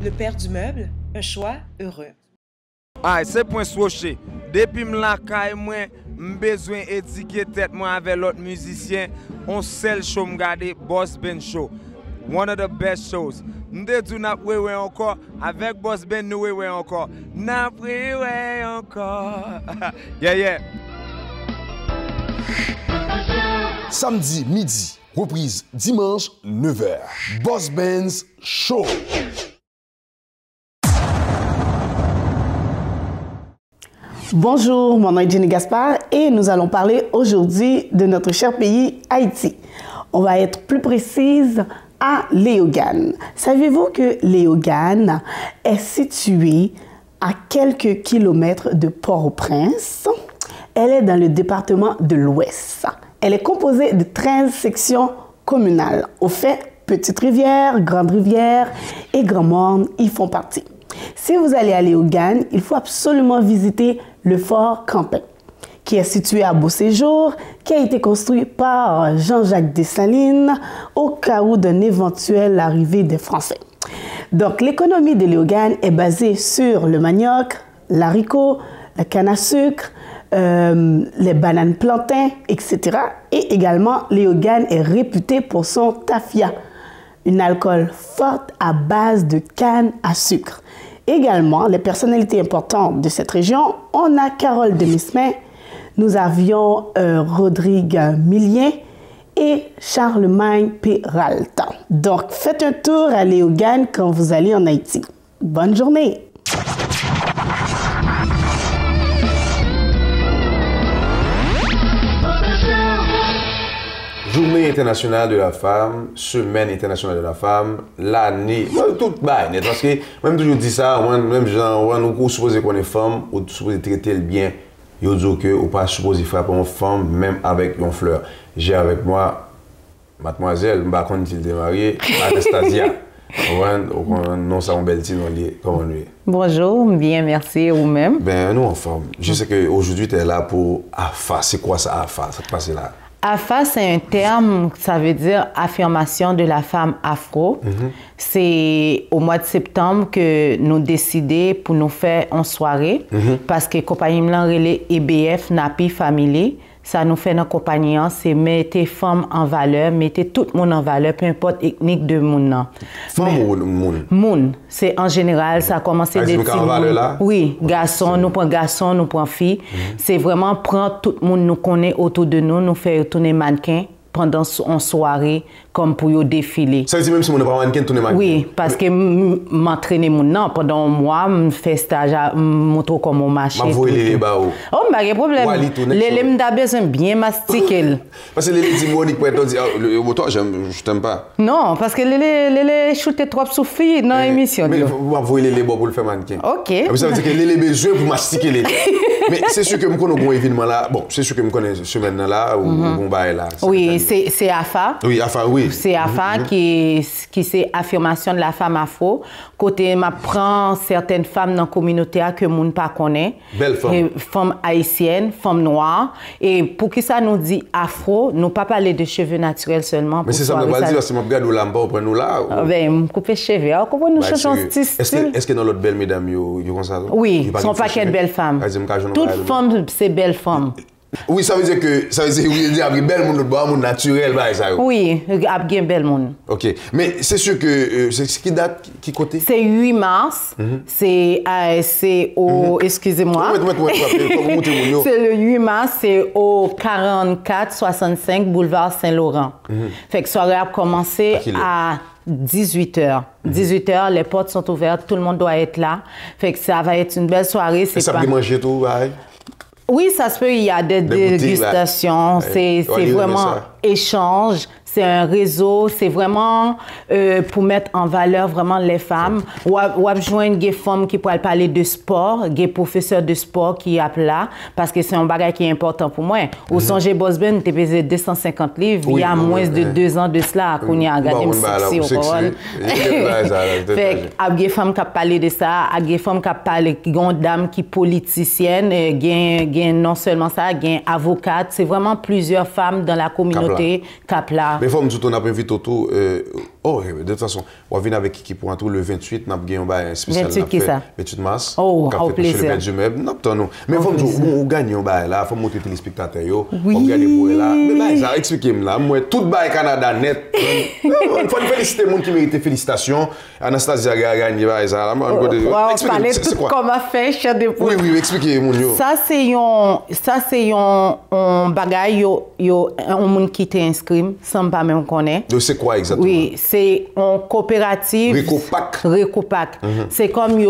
Le père du meuble, un choix heureux. Ah, c'est point swoshe. Depuis m'la kay moi, besoin éduquer tête moi avec l'autre musicien, on seul show m'garder Boss Ben Show. One of the best shows. M'de do n'a wewe encore avec Boss Ben nous wewe encore. N'a wewe encore. Yeah yeah. Samedi midi, Reprise dimanche 9h. Boss Benz Show. Bonjour, mon nom est Jenny Gaspard et nous allons parler aujourd'hui de notre cher pays Haïti. On va être plus précise à Léogâne. Saviez-vous que Léogâne est située à quelques kilomètres de Port-au-Prince? Elle est dans le département de l'Ouest. Elle est composée de 13 sections communales. Au fait, Petite Rivière, Grande Rivière et Grand Morne y font partie. Si vous allez à Léogâne, il faut absolument visiter le fort Campin, qui est situé à Beauséjour, qui a été construit par Jean-Jacques Dessalines au cas où d'une éventuelle arrivée des Français. Donc, l'économie de Léogâne est basée sur le manioc, l'haricot, la canne à sucre, les bananes plantains, etc. Et également, Léogâne est réputé pour son tafia, une alcool forte à base de canne à sucre. Également, les personnalités importantes de cette région, on a Carole Demismin, nous avions Rodrigue Millien et Charlemagne Peralta. Donc, faites un tour à Léogâne quand vous allez en Haïti. Bonne journée! Journée internationale de la femme, semaine internationale de la femme, l'année, tout bas net. Parce que, même toujours dit ça, même genre, nous supposons qu'on est femme, ou supposons traiter le bien, yo dit que ou pas supposé frapper une femme, même avec une fleur. J'ai avec moi, mademoiselle, je ne sais pas si elle est mariée, Anastasia. Non, ça, on belle comment nous est? Bonjour, bien, merci, vous-même. Ben, nous en forme. Je sais qu'aujourd'hui, tu es là pour AFA. C'est quoi ça, AFA? Ça te passe là? AFA, c'est un terme, ça veut dire affirmation de la femme afro. C'est au mois de septembre que nous décidons pour nous faire en soirée, parce que compagnie relais EBF Napi Family, ça nous fait notre compagnie, c'est mettre femmes en valeur, mettre tout le monde en valeur, peu importe ethnique de monde. Femme ou monde? Monde, c'est en général, ça a commencé des petits monde. Oui, garçon, nous prenons filles. C'est vraiment prendre tout le monde nous connaît autour de nous, nous faire tourner mannequin pendant une soirée comme pour y défiler. Ça veut dire même si on n'a pas mannequin tourner mannequin? Oui, parce que m'entraîner non pendant un mois, je fais stage, je montre comment marcher. Je vais les bas. Oh, pas de problème. Les m'da besoin bien mastiquer. Parce que les dit Monique pour dire toi je t'aime pas. Non, parce que les shooter trop souffrir dans l'émission. Mais vous envoyer les bas pour le faire mannequin. OK. Ça veut dire que les besoin pour mastiquer les. Mais c'est sûr que je connais un événement là. Bon, c'est sûr que je connais ce semaine là ou bon bail là. Oui, c'est AFA. Oui, AFA, oui. C'est AFA qui c'est affirmation de la femme afro. Côté m'apprend certaines femmes dans la communauté que moun pas connaît. Belle femme. Femmes haïtiennes, femmes noires. Et pour qui ça nous dit afro, nous pas parler de cheveux naturels seulement. Mais c'est ça, on va dire, c'est mon gars nous là, on prend nous là. Ben, couper cheveux, comment nous changeons style. Est-ce que dans l'autre belle mesdames, yo comme ça? Oui, son paquet de belles femmes. Toutes femmes, c'est belles femmes. Oui, ça veut dire que oui, il y belle monde bon naturel ça. Oui, il y a belle monde. OK. Mais c'est sûr que c'est qui date qui côté? C'est 8 mars. C'est au excusez-moi. C'est le 8 mars, c'est au 4465 boulevard Saint-Laurent. Fait que soirée a commencé à 18h. 18h, les portes sont ouvertes, tout le monde doit être là. Fait que ça va être une belle soirée. Ça peut manger tout, Oui, ça se peut, il y a des dégustations, c'est vraiment échange, c'est un réseau, c'est vraiment pour mettre en valeur vraiment les femmes. Ou joindre des femmes qui pourraient parler de sport, des professeurs de sport qui appellent là, parce que c'est un bagage qui est important pour moi. Ou songez Boss Ben, tu pesé 250 livres, il y a moins de 2 ans de cela, qu'on y a regardé sexy au Coran. Fait qu'il y a des femmes qui parlent de ça, il y a des femmes qui parlent, qui ont des dames qui politiciennes, non seulement ça, il y a avocates, c'est vraiment plusieurs femmes dans la communauté qui là. Mais faut me tout on a invité autour Oh, de toute façon, on va venir avec qui pour entrer le 28, nous avons un spécial. 28 qui ça? 28 mars. Oh, au plaisir. Mais il faut nous gagner là, il faut montrer téléspectateurs. Oui. On gagne pour là. Mais ça, expliquez-moi là. Moi, tout le Canada net. Il faut féliciter les gens qui méritent félicitations. Anastasia a gagné ça. Expliquez-moi. Comment faire, chef de poule? Oui, expliquez-moi. Ça, c'est un bagage, un monde qui t'inscrit, sans pas même connaître. C'est quoi exactement? Oui, c'est une coopérative. Recopac. C'est comme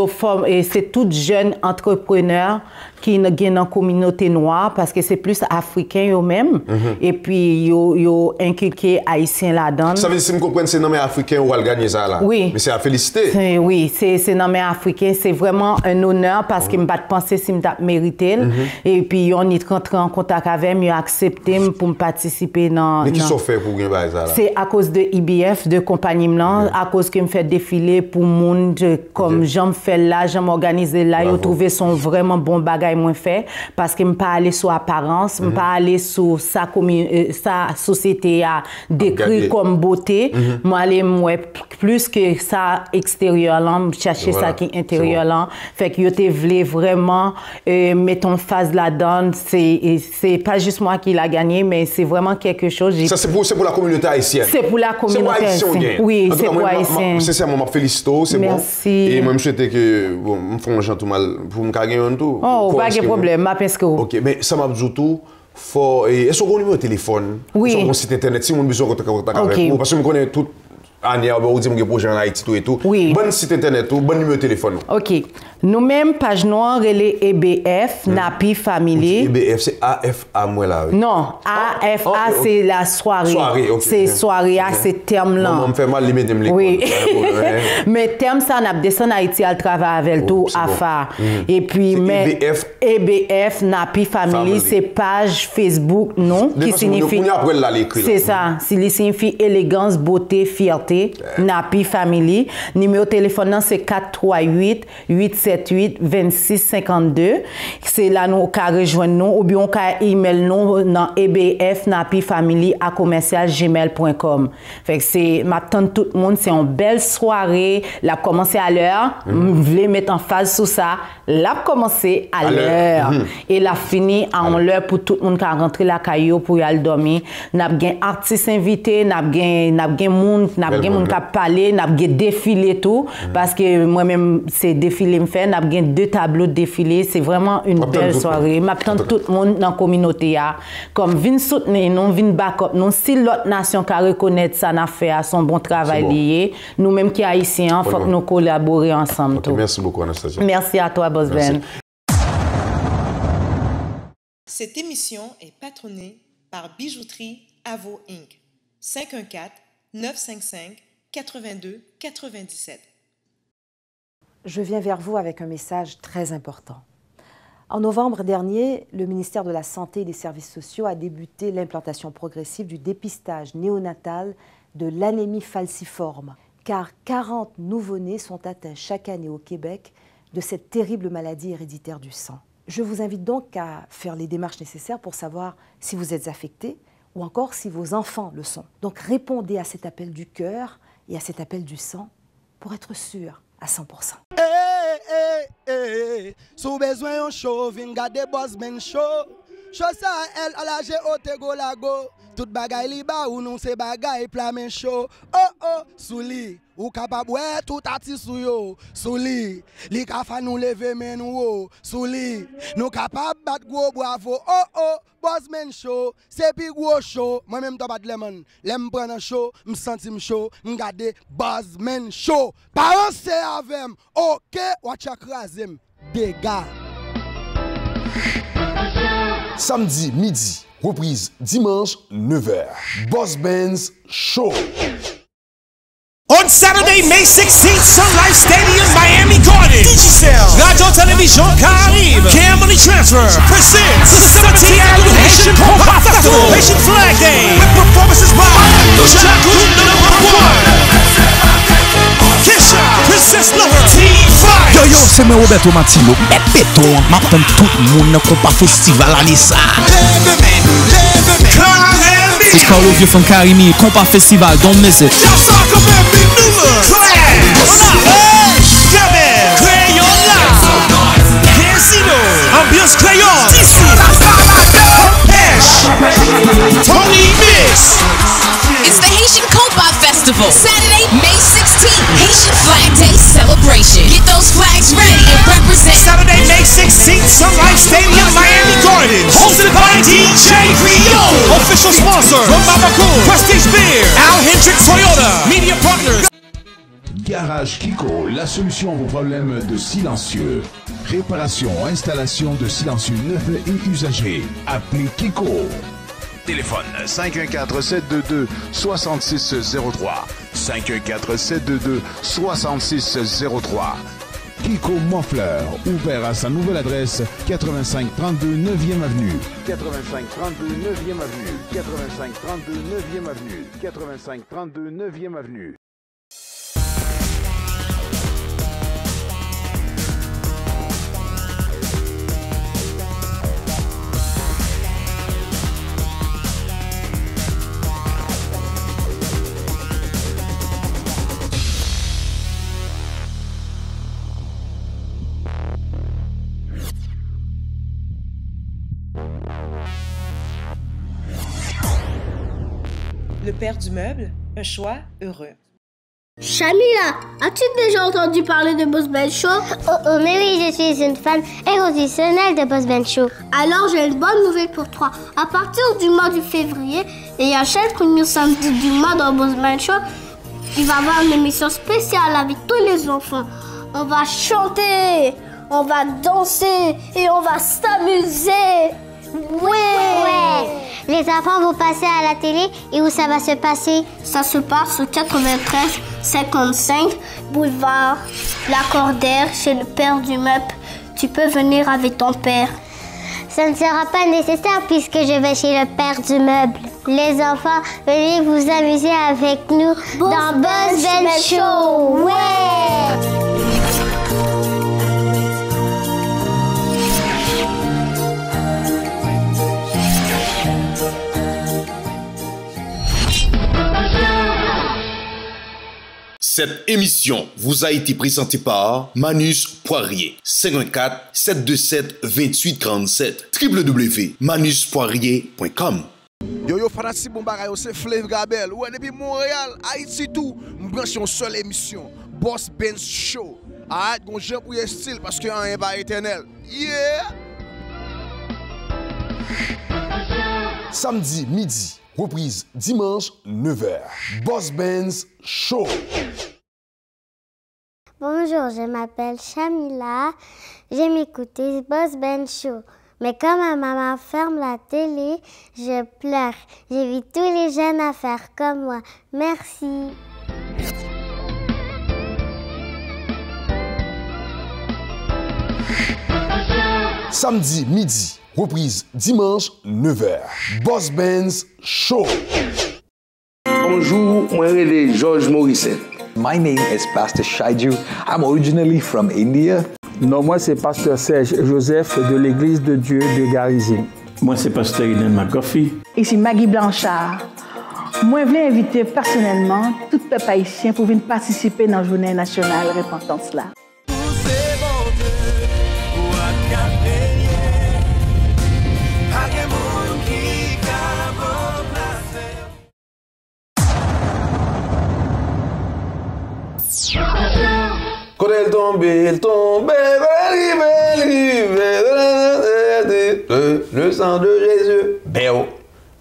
c'est tout jeune entrepreneur qui sont dans la communauté noire parce que c'est plus africain eux-mêmes. Et puis, ils ont inculqué haïtien là-dedans. Ça veut dire, si vous comprenez, c'est nommé africain ou va gagner ça là? Oui. Mais c'est à féliciter. Oui, c'est nommé africain. C'est vraiment un honneur parce que je ne pas penser si je mérité. Et puis, on est rentré en contact avec moi, ils ont accepté pour me participer dans. Mais qui sont fait pour gagner ça là? C'est à cause de IBF, de compagnie Mlan, à cause que me fait défiler pour monde comme j'en fais là, j'en m'organise là, ils ont trouvé son vraiment bon bagage moins fait parce que me pas aller sur apparence, me pas aller sur sa société à décrit comme beauté, moi aller plus que ça extérieur là, chercher ça qui intérieur là, fait que yo te voulais vraiment mettre en phase là-dedans, c'est pas juste moi qui l'a gagné mais c'est vraiment quelque chose. Ça c'est pour la communauté haïtienne. C'est pour la communauté haïtienne. Oui, c'est pour haïtien. Sincèrement, je félicite, c'est bon. Et moi je souhaite que me font gens tout mal pour me gagner un tout. Oh, pas de problème, ma pense que. OK, mais ça m'a dit tout. Est-ce qu'on a un numéro de téléphone? Oui. Sur mon site internet, si on a besoin de contact avec vous, parce que je connais tout. Année, on dit que projet en Haïti et tout. Oui. Bon site internet, bon numéro de téléphone. OK. Nous-mêmes, page noire, relais EBF, Napi Family. EBF, c'est AFA, moi là. Oui. Non, AFA, c'est la soirée. OK. C'est soirée, c'est terme là. On me fait mal limiter l'école. Oui. Mais terme ça, on a descendu en Haïti, elle travaille avec tout, AFA. Et puis, mais EBF, Napi Family, c'est page Facebook, non, qui signifie. C'est ça, qui signifie élégance, beauté, fierté. Napi Family. Numéro de téléphone, c'est 438-878-2652. C'est là nous pouvons rejoindre nous ou bien on peut email nous dans ebfnapifamily@commercialgmail.com. Fait que c'est m'attend tout le monde, c'est une belle soirée. La commencé à l'heure. Je voulais mettre en phase sur ça. La commencé à l'heure et la fini à l'heure pour tout le monde qui a rentré la caillou pour y aller dormir. N'a pas artistes invités, n'a pas monde qui a parlé, n'a pas défilé tout parce que moi-même c'est défilé me fait, n'a pas deux tableaux de défilé, c'est vraiment une belle soirée. M'attend tout le monde dans la communauté comme vinn soutenir nous, vinn backup nous, si l'autre nation qui reconnaître ça n'a fait à son bon travail lié, nous-mêmes qui haïtiens, faut que nous collaborer ensemble tout. Merci beaucoup Anastasia. Merci à toi Boss Ben. Cette émission est patronnée par Bijouterie Avo Inc. 514-955-82-97. Je viens vers vous avec un message très important. En novembre dernier, le ministère de la Santé et des Services sociaux a débuté l'implantation progressive du dépistage néonatal de l'anémie falciforme, car 40 nouveau-nés sont atteints chaque année au Québec de cette terrible maladie héréditaire du sang. Je vous invite donc à faire les démarches nécessaires pour savoir si vous êtes affecté ou encore si vos enfants le sont. Donc répondez à cet appel du cœur et à cet appel du sang pour être sûr à 100%. Sous besoin un show, vin gade Boss Ben Show. Show ça elle à la GOT go la go. Tout bagay li ba ou non se bagay plamen show. Oh souli ou capable ouais tout ati sou yo. Souli li ka fa nous lever men ou souli nous capable bat gros bravo. Oh Boss Ben Show c'est pi gros show. Moi même to bat lemon. Lem prend un show, me senti me show, me gade Boss Ben Show. Parents avec OK, watch krasem. Dégâts. Samedi midi, reprise dimanche 9h. Boss Ben's Show. On Saturday, May 16th, Sun Life Stadium, Miami Garden. Digicel, Radio Television Caribe, Camely Transfer presents the 17th Haitian Combat Festival, Haitian Flag Day, with performances by Shaku #1, Kesha, Princess Lover, T5. Yo, c'est moi Roberto Matilo. Béton, m'attend tout le monde dans le combat festival à Nissa. It's called Ovio from Karimi, Compa Festival, don't miss it. Ambiance Crayon, Tony Mix. It's the Haitian Compa Festival, Saturday, May 16th, Haitian Flag Day celebration. Get those flags ready and represent. Saturday, May 16th, Sunlight Stadium, Miami Gardens. Hosted by DJ Rio. Official sponsor, Mamacool, Prestige Beer, Al Hendrick Toyota, Media Partners. Garage Kiko, la solution à vos problèmes de silencieux. Réparation, installation de silencieux neufs et usagés. Appelez Kiko. Téléphone 514-722-6603. 514-722-6603. Kiko Moffleur, ouvert à sa nouvelle adresse 8532 9e Avenue. 8532 9e Avenue. 8532 9e Avenue. 8532 9e Avenue. Le père du meuble, un choix heureux. Chamila, as-tu déjà entendu parler de Boss Ben Show? Oh, mais oui, je suis une fan inconditionnelle de Boss Ben Show. Alors, j'ai une bonne nouvelle pour toi. À partir du mois de février et à chaque premier samedi du mois dans Boss Ben Show, il va y avoir une émission spéciale avec tous les enfants. On va chanter, on va danser et on va s'amuser. Ouais. Les enfants vont passer à la télé et où ça va se passer? Ça se passe au 93-55 boulevard Lacordaire chez le père du meuble. Tu peux venir avec ton père. Ça ne sera pas nécessaire puisque je vais chez le père du meuble. Les enfants, venez vous amuser avec nous dans Boss Ben Show. Ouais! Cette émission vous a été présentée par Manus Poirier. 514-727-2847. www.manuspoirier.com. Yo, fanati bon bagay, c'est Flav Gabel. Ouais, depuis Montréal, Haïti tout, m'branche une seule émission. Boss Ben Show. Arrête, gon j'aime pour y style parce que rien pas éternel. Yeah! Samedi midi, reprise dimanche 9h. Boss Ben's Show. Bonjour, je m'appelle Chamila. J'aime écouter Boss Ben Show. Mais quand ma maman ferme la télé, je pleure. J'invite tous les jeunes à faire comme moi. Merci. Samedi midi, reprise dimanche 9h. Boss Ben's Show. Bonjour, moi c'est George Morrison. My name is Pastor Shaiju. I'm originally from India. Non, moi c'est Pasteur Serge Joseph de l'Église de Dieu de Garizim. Moi c'est Pasteur Eden McGuffey. Ici Maggie Blanchard. Moi je voulais inviter personnellement tout le peuple haïtien pour venir participer dans la journée nationale repentance là. Quand elle tombe, le sang de Jésus. Béo.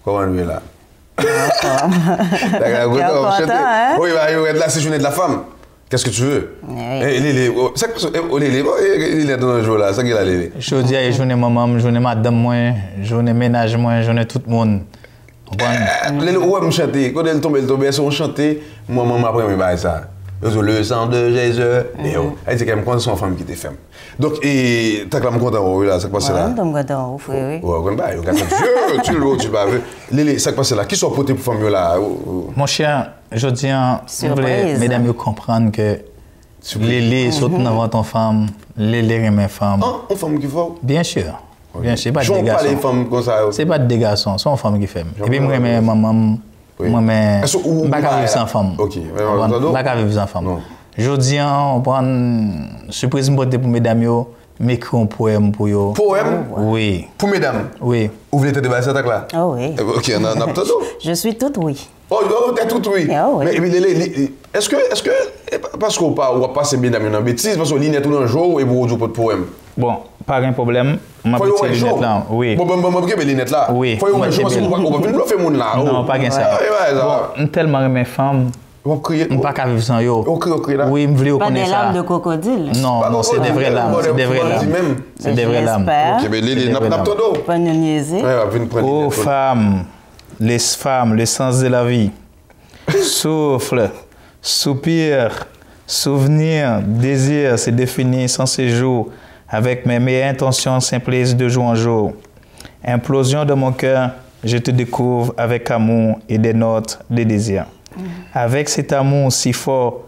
Comment on est là? Oui, là, c'est journée de la femme. Qu'est-ce que tu veux? C'est quoi il est dans le jour là? C'est qu'il a Lélé. Je dis à journée maman, journée madame, moi, journée ménage, moi, journée tout le monde. Lélé, ouais, me chanter. Quand elle tombe, si on chantait, moi, maman, après, me baille ça. Le sang de Jésus. Elle dit qu'elle me compte son femme qui était femme. Donc, et t'as quand même content, là, ça passe là. Je suis content, oui. Ouais, Dieu, tu l'as, tu vas ver. Lélé, ça passe là. Qui sont potés pour femme là? Mon cher, je dis, mesdames, comprendre que Lélé saute devant ton femme, Lélé remet femme. Ah, une femme qui faut? Bien sûr. Bien sûr, pas J'en des parle des garçons. femmes comme ça. C'est pas des garçons, c'est une femme qui fait. Et puis moi, maman, moi, je ne peux pas vivre sans femme. Ok. Je ne peux pas vivre sans femme. Aujourd'hui, on prend une surprise pour mesdames, m'écrit un poème pour eux. Poème? Oui. Pour mesdames? Oui. Vous voulez te débarrasser de là? Oh oui. Ok, on a tout. Je suis toute oui. Oh, t'es toute oui. Oh, oui. Mais est-ce que, parce qu'on va passer mesdames dans bêtise, parce qu'on lit tout un jour et vous jouez pas de poème? Bon, pas un problème. Ma Faut petite lunette là. Oui. Bon, les lunettes là. Oui. Faut un jour parce qu'on va venir bluffer mon là. Non, pas qu'un ça. Bon, tellement mes femmes. Je ne peux pas vivre sans eux. Oui, je voulais connaître ça. Pas des larmes de crocodile. Non, c'est des vraies larmes. C'est des vraies larmes. C'est des vraies larmes. Ok, mais les n'a pas d'eau. Pas nous niaiser. Ô femmes, le sens de la vie. Souffle, soupir, souvenir, désir se définit sans séjour avec mes meilleures intentions simplistes de jour en jour. Implosion de mon cœur, je te découvre avec amour et des notes de désir. Avec cet amour si fort,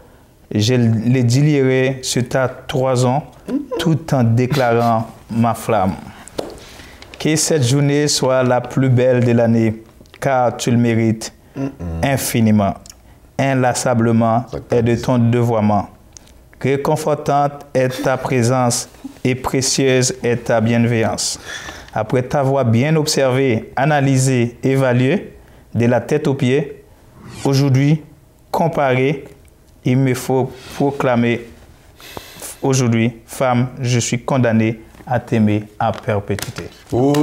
je les délierai sur ta 3 ans tout en déclarant ma flamme. Que cette journée soit la plus belle de l'année, car tu le mérites infiniment, inlassablement et de ton dévouement. Réconfortante est ta présence et précieuse est ta bienveillance. Après t'avoir bien observé, analysé, évalué, de la tête aux pieds, aujourd'hui, comparé, il me faut proclamer aujourd'hui, femme, je suis condamnée à t'aimer à perpétuité. Oh,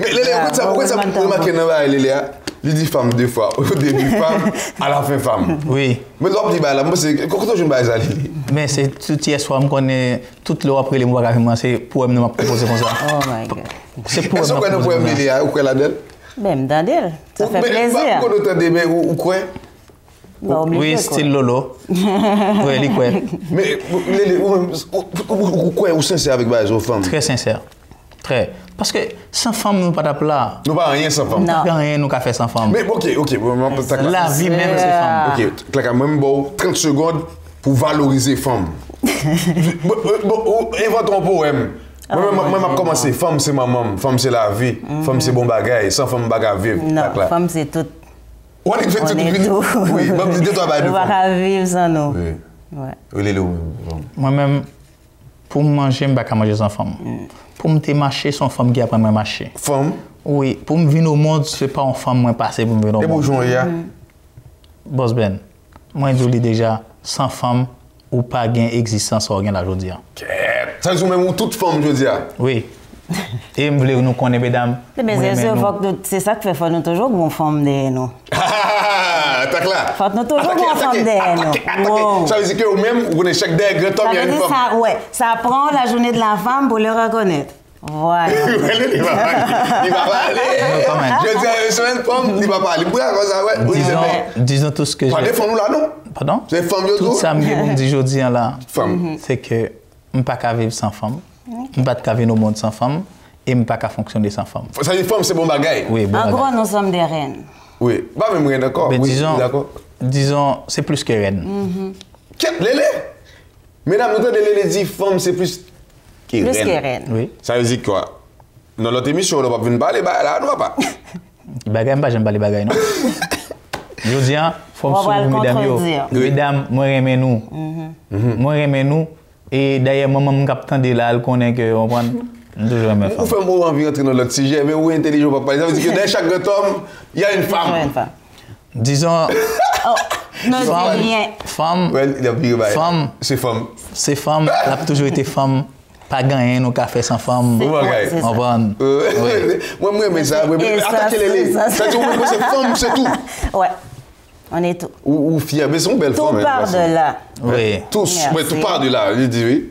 mais Lélia, pourquoi ça me remarque dans la Lélia? Il dit femme 2 fois. Au début femme, à la fin femme. Oui. Mais l'homme dit, là, moi, c'est. Quand je me bats, mais c'est tout hier soir, je connais toute l'heure après les mois qui c'est pour me proposer comme ça. Oh my God. C'est pour me proposer. Est-ce qu'on a Lélia ou quoi là-dedans? Même d'elle. Ça fait plaisir. Pourquoi nous t'entendez, ou quoi? Oui, style Lolo. Oui, il quoi. Mais, quoi, ou sincère avec les femmes? Très sincère. Très. Parce que sans femme, nous pas d'aplat. Nous pas rien sans femme. Nous pas rien, nous pas fait sans femme. Mais ok. La vie même, c'est femme. Ok, claque même bon 30 secondes pour valoriser femme. Inventons un poème. Moi, je commencé. Femme, c'est ma maman. Femme, c'est la vie. Femme, c'est bon bagaille. Sans femme, bagaille vivre. Non, femme, c'est tout. On est tout. Oui, même si toi, on va vivre sans nous. Oui. Moi-même, pour manger, je ne vais pas manger sans femme. Pour me marcher, c'est une femme qui apprend à marcher. Femme? Oui. Pour me venir au monde, ce n'est pas une femme qui passe pour me venir au monde. Et bonjour, ya? Boss Ben, moi, je dis déjà, sans femme, ou pas gain existence ou gain la journée. Ça veut dire même toute femme, je dis. Oui. Et je voulais nous connaître, mesdames. Mais c'est ça qui fait nous toujours une femme derrière nous. Ah, t'as clair. Faut nous toujours une femme derrière nous. Ça veut dire que vous-même, vous connaissez chaque des grands hommes, il y a une femme. Ouais, ça prend la journée de la femme pour le reconnaître. Voilà. Il va pas aller. Je dis à une semaine, femme, il va pas aller. Pourquoi comme ça, ouais? Disons tout ce que je... Pas défendre nous là, non? Pardon? C'est femme, tout ça, je me dis aujourd'hui là, femme. C'est que je ne peux pas vivre sans femme. Je ne peux pas vivre au monde sans femme. Et je ne peux pas fonctionner sans femme. Ça dit femme, c'est bon bagaille? Oui, bon en gros, nous sommes des reines. Oui, pas même reine, d'accord. Mais oui, disons, c'est plus que reine. Lélé? Mesdames, nous Lélé dit femme, c'est plus que reine. Plus que reine. Oui. Ça veut dire quoi? Dans l'autre émission, on ne va pas venir parler, là, on ne va pas. J'aime pas les bagailles, non? Je dis, il faut me souvenir, mesdames. Mesdames, moi, j'aime nous. Moi, j'aime nous. Et d'ailleurs, maman, je capte de là, elle connaît que on prend toujours mes femmes. Vous faites moi envie d'entrer dans l'autre sujet, mais où intelligent pas parler. Ça veut dire que dans chaque homme, il y a une femme. Disons. Femme. Femme. C'est femme. C'est femme. Elle a toujours été femme. Pas gagné nos cafés sans femme. On va. Moi, mais ça. Attaquez-les. Ça dit que c'est femme, c'est tout. Ouais. On est tout. Ou fier, mais c'est une belle femme. Tout part de là. Oui. Tout part de là. Il dit oui.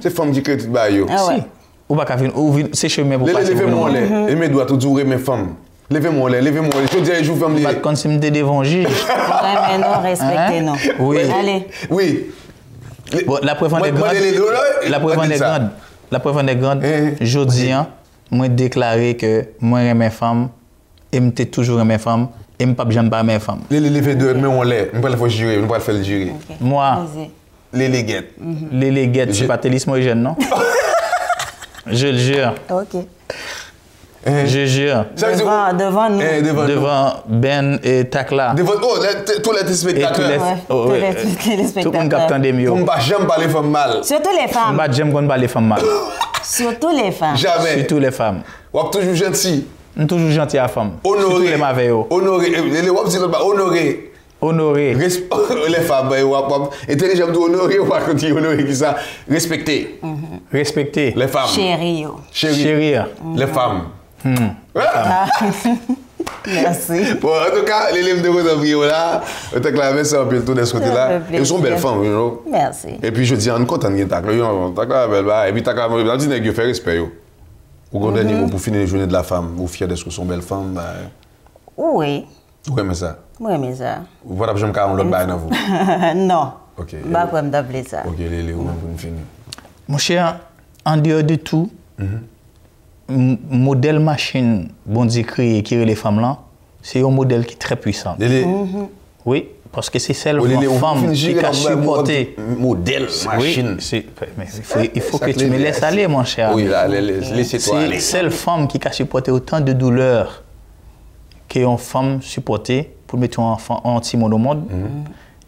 C'est femme qui crée tout le Si. Ou pas qu'à venir. C'est chemin pour passer. Levez-moi les. Et mes doigts, tout durer mes femmes. Levez-moi les. Je dis, je vous fais me dire. Pas de continuité d'évangile. Mais non, respectez-nous. Oui. Allez. Oui. Bon, la preuve en est grande. La preuve en est grande. Je dis, moi déclaré que moi et mes femmes, et je toujours mes femmes. Et je ne peux pas mes femmes. Les deux, mais on l'est. On ne peut pas le faire jurer. On ne peut pas le faire jurer. Moi, les léguettes. Les léguettes, c'est pas Télis Moïse, non? Je le jure. OK. Je jure. Devant nous. Devant Ben et Takla. Devant tous les téléspectateurs. Tous les téléspectateurs. Tout le monde capte des mieux. On ne va jamais parler de femmes mal. Surtout les femmes. On ne va jamais parler de femmes mal. Surtout les femmes. Jamais. Surtout les femmes. On est toujours gentil. On est toujours gentil à la femme. Honoré. Surtout les mauvais. Honoré. Honoré. Honoré. Les femmes, intelligent, honoré, honoré qui ça. Respecter. Respecter. Les femmes. Chérir. Chérir. Les femmes. Merci. Bon, en tout cas, les livres de votre là, on t'a clamé ça un peu tout de ce côté-là. Elles sont belles femmes, you know. Merci. Et puis je dis, on est content de t'accueillir. Et puis t'accueillir, on dit que fait respect. Au grand dernier mot pour finir les journées de la femme, vous fiers d'être que sont belles femmes. Oui. Vous aimez ça? Oui, mais ça. Vous voulez que je me calme l'autre bail dans vous? Non. Ok. Je ne vais pas m'appeler ça. Ok, les vous même finir. Mon cher, en dehors de tout, modèle machine, bon Dieu créé qui est les femmes là, c'est un modèle qui est très puissant. Oui, parce que c'est celle femme qui a supporté. Modèle machine. Oui, il faut que tu me laisses aller, mon cher. Oui, laissez-toi aller. C'est celle femme qui a supporté autant de douleurs qu'une femme supportée pour mettre un enfant en Timon au monde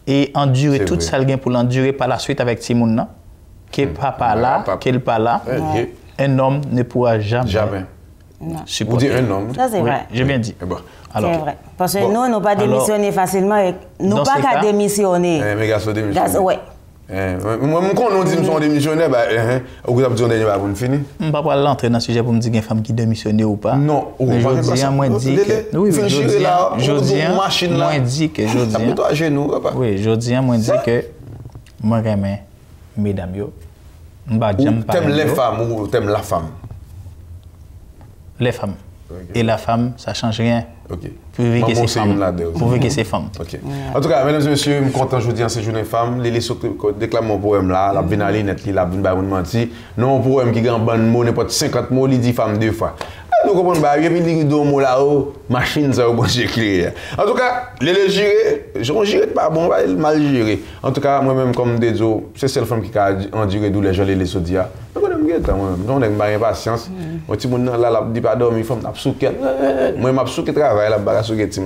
et endurer toute ça pour l'endurer par la suite avec Timon, que papa là, qu'elle pas là. Un homme ne pourra jamais supporter. Vous dites un homme? Ça, c'est vrai. J'ai bien dit. C'est vrai. Parce que nous, nous ne pas démissionner facilement. Nous ne pas qu'à démissionner. Mais gars, c'est démissionner. Oui. Moi, quand on dit que nous sommes démissionnaires, vous avez dit que vous finir. Je ne vais pas rentrer dans le sujet pour me dire qu'il y a une femme qui démissionne ou pas. Non. Mais je dis, moi, dit que. Oui, je dis, moi, dit que. Moi, j'aime mesdames. T'aimes les femmes ou t'aimes la femme? Les femmes. Okay. Et la femme, ça ne change rien. Okay. Pour vivre que c'est femme. Pour vivre que c'est femme. Okay. En tout cas, mesdames et messieurs, je suis content aujourd'hui en ces journées femmes. Les déclament mon poème là, la vénaline, la vénaline, menti. Non, un poème qui a un bon mot, n'importe 50 mots, il dit femme 2 fois. Nous comprenons pas, il y a des mots là-haut, machine, ça va bien écrire. En tout cas, les gérés, je ne gère pas bon, mal géré. En tout cas, moi-même, comme Dezo, c'est celle femme qui a enduré d'où les gens les sodia. On a une impatience. Moi, tout le monde là, dit pas dormir, femme n'a pas souquet. Moi, je suis travail là, je suis